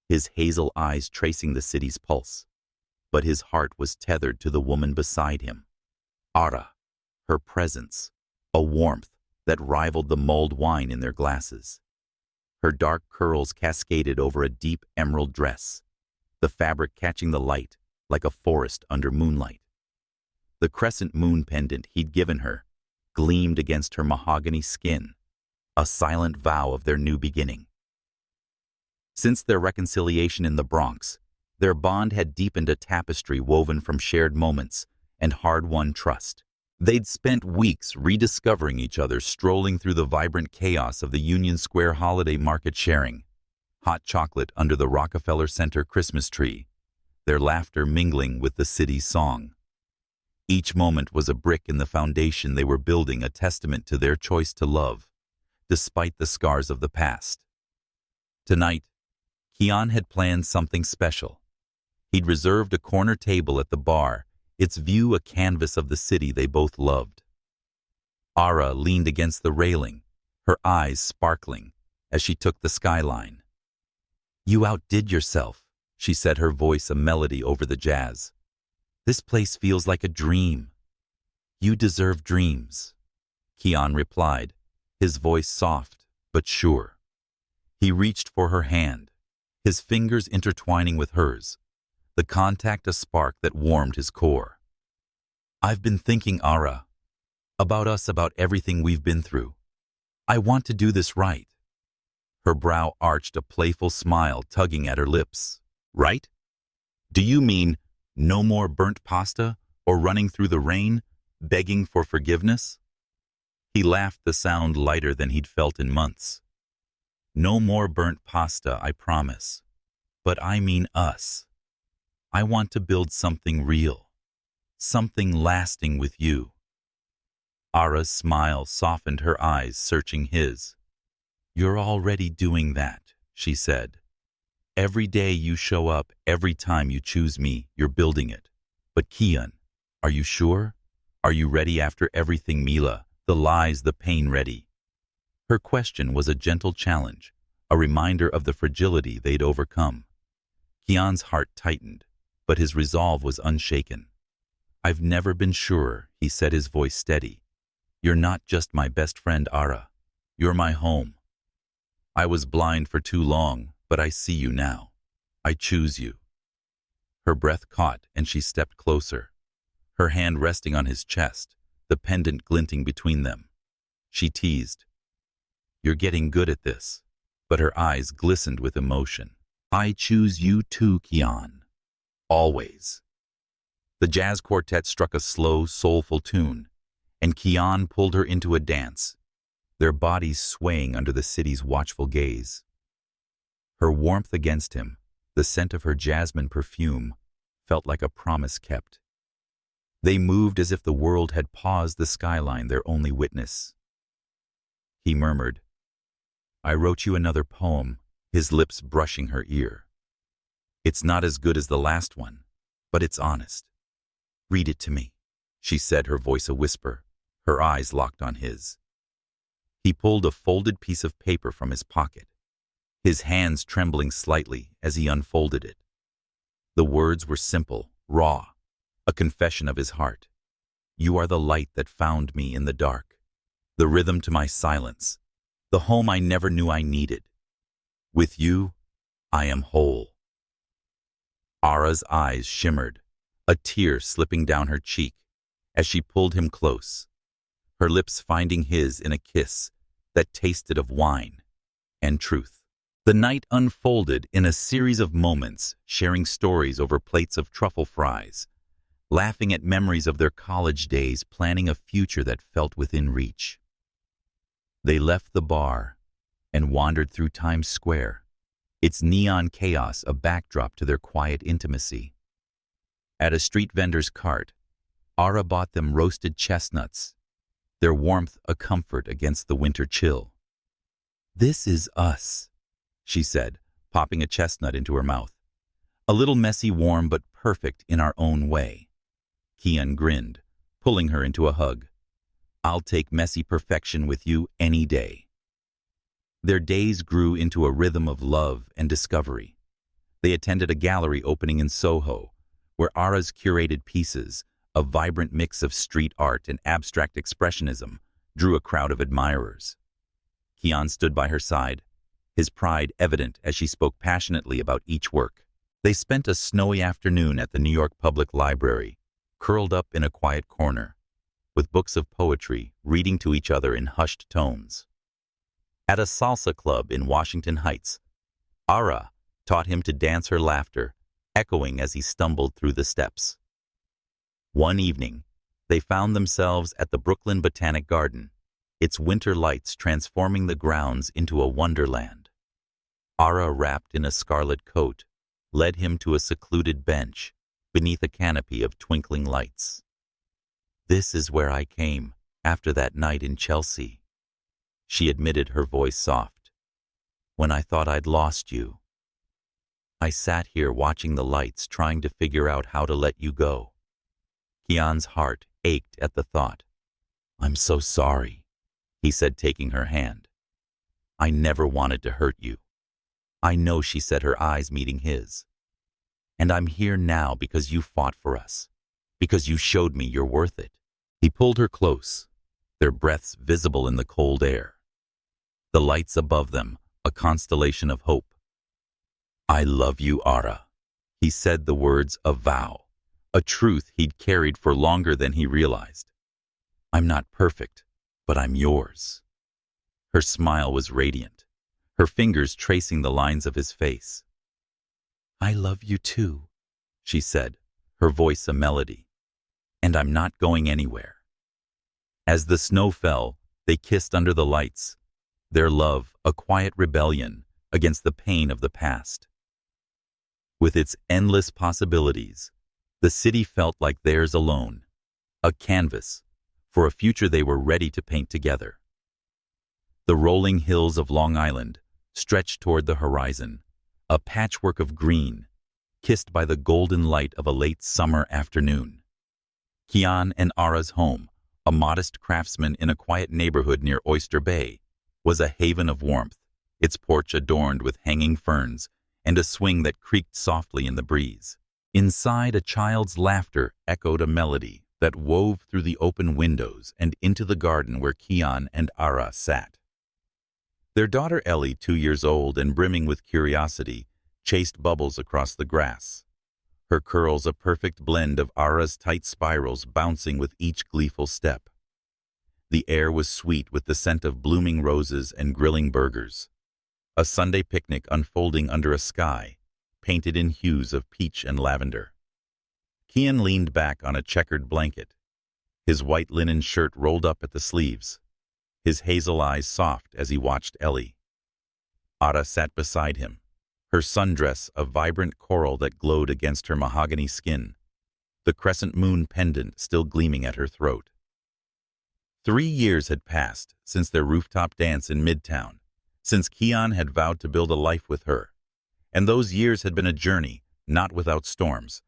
his hazel eyes tracing the city's pulse, but his heart was tethered to the woman beside him. Ara, her presence, a warmth that rivaled the mulled wine in their glasses. Her dark curls cascaded over a deep emerald dress, the fabric catching the light like a forest under moonlight. The crescent moon pendant he'd given her gleamed against her mahogany skin, a silent vow of their new beginning. Since their reconciliation in the Bronx, their bond had deepened, a tapestry woven from shared moments and hard-won trust. They'd spent weeks rediscovering each other, strolling through the vibrant chaos of the Union Square holiday market, sharing hot chocolate under the Rockefeller Center Christmas tree, their laughter mingling with the city's song. Each moment was a brick in the foundation they were building, a testament to their choice to love, despite the scars of the past. Tonight, Kian had planned something special. He'd reserved a corner table at the bar, its view a canvas of the city they both loved. Ara leaned against the railing, her eyes sparkling as she took the skyline. You outdid yourself, she said, her voice a melody over the jazz. This place feels like a dream. You deserve dreams, Kian replied, his voice soft but sure. He reached for her hand, his fingers intertwining with hers, the contact a spark that warmed his core. I've been thinking, Ara, about us, about everything we've been through. I want to do this right. Her brow arched, a playful smile tugging at her lips. Right? Do you mean no more burnt pasta or running through the rain, begging for forgiveness? He laughed, the sound lighter than he'd felt in months. No more burnt pasta, I promise. But I mean us. I want to build something real, something lasting with you. Ara's smile softened, her eyes searching his. You're already doing that, she said. Every day you show up, every time you choose me, you're building it. But Kian, are you sure? Are you ready after everything, Mila? The lies, the pain, ready? Her question was a gentle challenge, a reminder of the fragility they'd overcome. Kian's heart tightened, but his resolve was unshaken. I've never been surer, he said, his voice steady. You're not just my best friend, Ara. You're my home. I was blind for too long, but I see you now. I choose you. Her breath caught, and she stepped closer, her hand resting on his chest, the pendant glinting between them. She teased, You're getting good at this. But her eyes glistened with emotion. I choose you too, Kian. Always. The jazz quartet struck a slow, soulful tune, and Kian pulled her into a dance, their bodies swaying under the city's watchful gaze. Her warmth against him, the scent of her jasmine perfume, felt like a promise kept. They moved as if the world had paused, the skyline their only witness. He murmured, I wrote you another poem, his lips brushing her ear. It's not as good as the last one, but it's honest. Read it to me, she said, her voice a whisper, her eyes locked on his. He pulled a folded piece of paper from his pocket, his hands trembling slightly as he unfolded it. The words were simple, raw, a confession of his heart. You are the light that found me in the dark, the rhythm to my silence, the home I never knew I needed. With you, I am whole. Ara's eyes shimmered, a tear slipping down her cheek as she pulled him close, her lips finding his in a kiss that tasted of wine and truth. The night unfolded in a series of moments, sharing stories over plates of truffle fries, laughing at memories of their college days, planning a future that felt within reach. They left the bar and wandered through Times Square, its neon chaos a backdrop to their quiet intimacy. At a street vendor's cart, Ara bought them roasted chestnuts, their warmth a comfort against the winter chill. This is us, she said, popping a chestnut into her mouth. A little messy, warm, but perfect in our own way. Kian grinned, pulling her into a hug. I'll take messy perfection with you any day. Their days grew into a rhythm of love and discovery. They attended a gallery opening in Soho, where Ara's curated pieces, a vibrant mix of street art and abstract expressionism, drew a crowd of admirers. Kian stood by her side, his pride evident as she spoke passionately about each work. They spent a snowy afternoon at the New York Public Library, curled up in a quiet corner, with books of poetry, reading to each other in hushed tones. At a salsa club in Washington Heights, Ara taught him to dance, her laughter echoing as he stumbled through the steps. One evening, they found themselves at the Brooklyn Botanic Garden, its winter lights transforming the grounds into a wonderland. Ara, wrapped in a scarlet coat, led him to a secluded bench beneath a canopy of twinkling lights. This is where I came after that night in Chelsea, she admitted, her voice soft. When I thought I'd lost you. I sat here watching the lights, trying to figure out how to let you go. Kian's heart ached at the thought. I'm so sorry, he said, taking her hand. I never wanted to hurt you. I know, she said, her eyes meeting his. And I'm here now because you fought for us. Because you showed me you're worth it. He pulled her close, their breaths visible in the cold air. The lights above them, a constellation of hope. I love you, Ara. He said the words a vow, a truth he'd carried for longer than he realized. I'm not perfect, but I'm yours. Her smile was radiant, her fingers tracing the lines of his face. I love you too, she said, her voice a melody. And I'm not going anywhere. As the snow fell, they kissed under the lights, their love a quiet rebellion against the pain of the past. With its endless possibilities, the city felt like theirs alone, a canvas for a future they were ready to paint together. The rolling hills of Long Island stretched toward the horizon, a patchwork of green, kissed by the golden light of a late summer afternoon. Kian and Ara's home, a modest craftsman in a quiet neighborhood near Oyster Bay, was a haven of warmth, its porch adorned with hanging ferns and a swing that creaked softly in the breeze. Inside, a child's laughter echoed a melody that wove through the open windows and into the garden where Kian and Ara sat. Their daughter Ellie, 2 years old and brimming with curiosity, chased bubbles across the grass. Her curls a perfect blend of Ara's tight spirals bouncing with each gleeful step. The air was sweet with the scent of blooming roses and grilling burgers. A Sunday picnic unfolding under a sky, painted in hues of peach and lavender. Kian leaned back on a checkered blanket, his white linen shirt rolled up at the sleeves, his hazel eyes soft as he watched Ellie. Ara sat beside him, her sundress a vibrant coral that glowed against her mahogany skin, the crescent moon pendant still gleaming at her throat. 3 years had passed since their rooftop dance in Midtown, since Kian had vowed to build a life with her, and those years had been a journey, not without storms,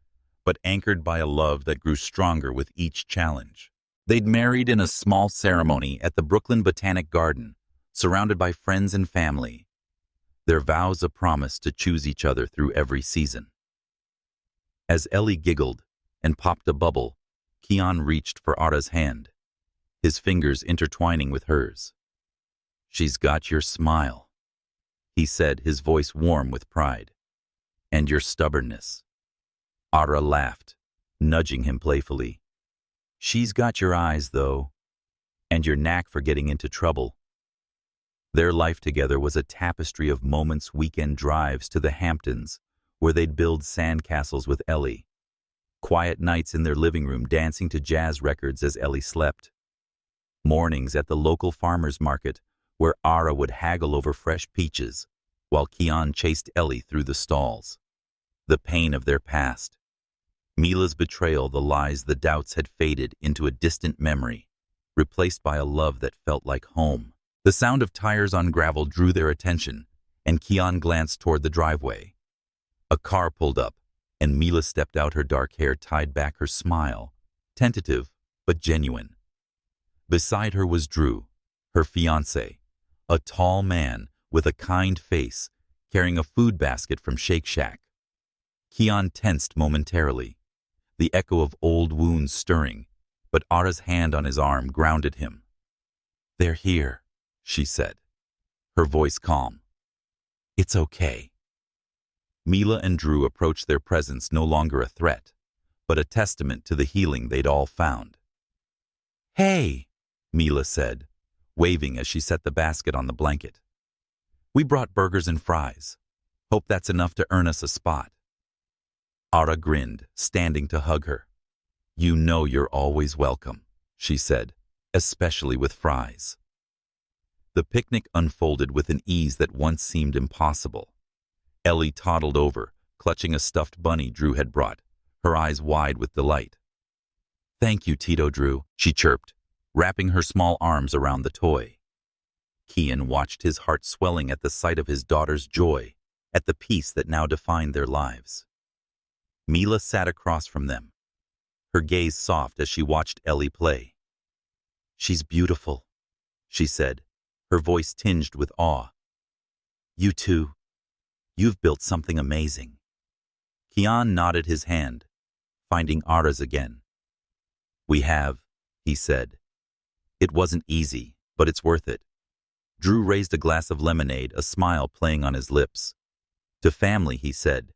but anchored by a love that grew stronger with each challenge. They'd married in a small ceremony at the Brooklyn Botanic Garden, surrounded by friends and family, their vows a promise to choose each other through every season. As Ellie giggled and popped a bubble, Kian reached for Ara's hand, his fingers intertwining with hers. She's got your smile, he said, his voice warm with pride. And your stubbornness. Ara laughed, nudging him playfully. She's got your eyes, though, and your knack for getting into trouble. Their life together was a tapestry of moments, weekend drives to the Hamptons, where they'd build sandcastles with Ellie. Quiet nights in their living room dancing to jazz records as Ellie slept. Mornings at the local farmer's market, where Ara would haggle over fresh peaches, while Kian chased Ellie through the stalls. The pain of their past. Mila's betrayal, the lies, the doubts had faded into a distant memory, replaced by a love that felt like home. The sound of tires on gravel drew their attention, and Kian glanced toward the driveway. A car pulled up, and Mila stepped out, her dark hair tied back, her smile, tentative but genuine. Beside her was Drew, her fiancé, a tall man with a kind face, carrying a food basket from Shake Shack. Kian tensed momentarily, the echo of old wounds stirring, but Ara's hand on his arm grounded him. They're here, she said, her voice calm. It's okay. Mila and Drew approached their presence no longer a threat, but a testament to the healing they'd all found. Hey, Mila said, waving as she set the basket on the blanket. We brought burgers and fries. Hope that's enough to earn us a spot. Ara grinned, standing to hug her. You know you're always welcome, she said, especially with fries. The picnic unfolded with an ease that once seemed impossible. Ellie toddled over, clutching a stuffed bunny Drew had brought, her eyes wide with delight. Thank you, Tito Drew, she chirped, wrapping her small arms around the toy. Kian watched, his heart swelling at the sight of his daughter's joy, at the peace that now defined their lives. Mila sat across from them, her gaze soft as she watched Ellie play. She's beautiful, she said, her voice tinged with awe. You too. You've built something amazing. Kian nodded his hand, finding Ara's again. We have, he said. It wasn't easy, but it's worth it. Drew raised a glass of lemonade, a smile playing on his lips. To family, he said,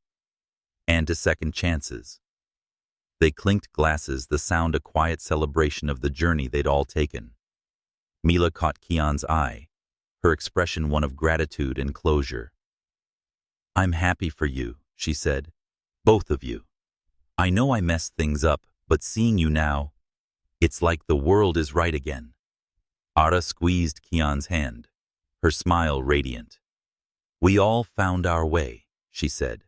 and to second chances. They clinked glasses, the sound a quiet celebration of the journey they'd all taken. Mila caught Kian's eye, her expression one of gratitude and closure. I'm happy for you, she said. Both of you. I know I messed things up, but seeing you now, it's like the world is right again. Ara squeezed Kian's hand, her smile radiant. We all found our way, she said.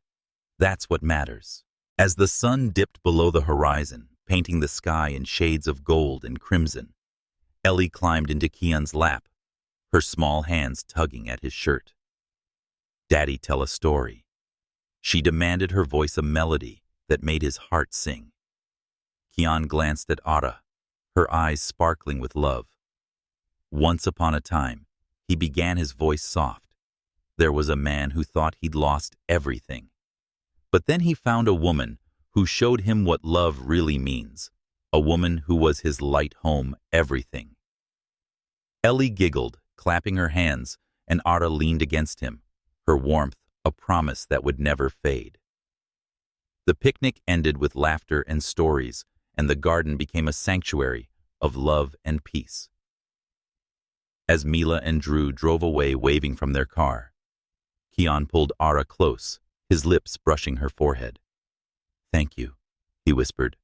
That's what matters. As the sun dipped below the horizon, painting the sky in shades of gold and crimson, Ellie climbed into Kian's lap, her small hands tugging at his shirt. Daddy, tell a story. She demanded, her voice a melody that made his heart sing. Kian glanced at Ara, her eyes sparkling with love. Once upon a time, he began, his voice soft. There was a man who thought he'd lost everything. But then he found a woman who showed him what love really means, a woman who was his light, home, everything. Ellie giggled, clapping her hands, and Ara leaned against him, her warmth a promise that would never fade. The picnic ended with laughter and stories, and the garden became a sanctuary of love and peace. As Mila and Drew drove away waving from their car, Kian pulled Ara close, his lips brushing her forehead. Thank you, he whispered,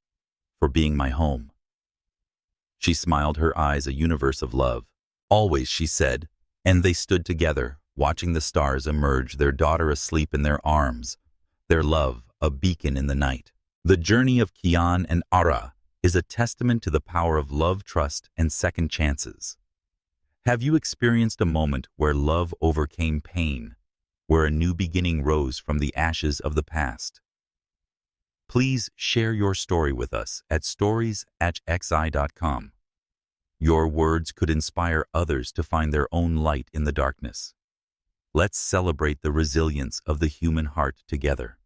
for being my home. She smiled, her eyes a universe of love. Always, she said, and they stood together, watching the stars emerge, their daughter asleep in their arms, their love a beacon in the night. The journey of Kian and Ara is a testament to the power of love, trust, and second chances. Have you experienced a moment where love overcame pain, where a new beginning rose from the ashes of the past? Please share your story with us at stories@xi.com. Your words could inspire others to find their own light in the darkness. Let's celebrate the resilience of the human heart together.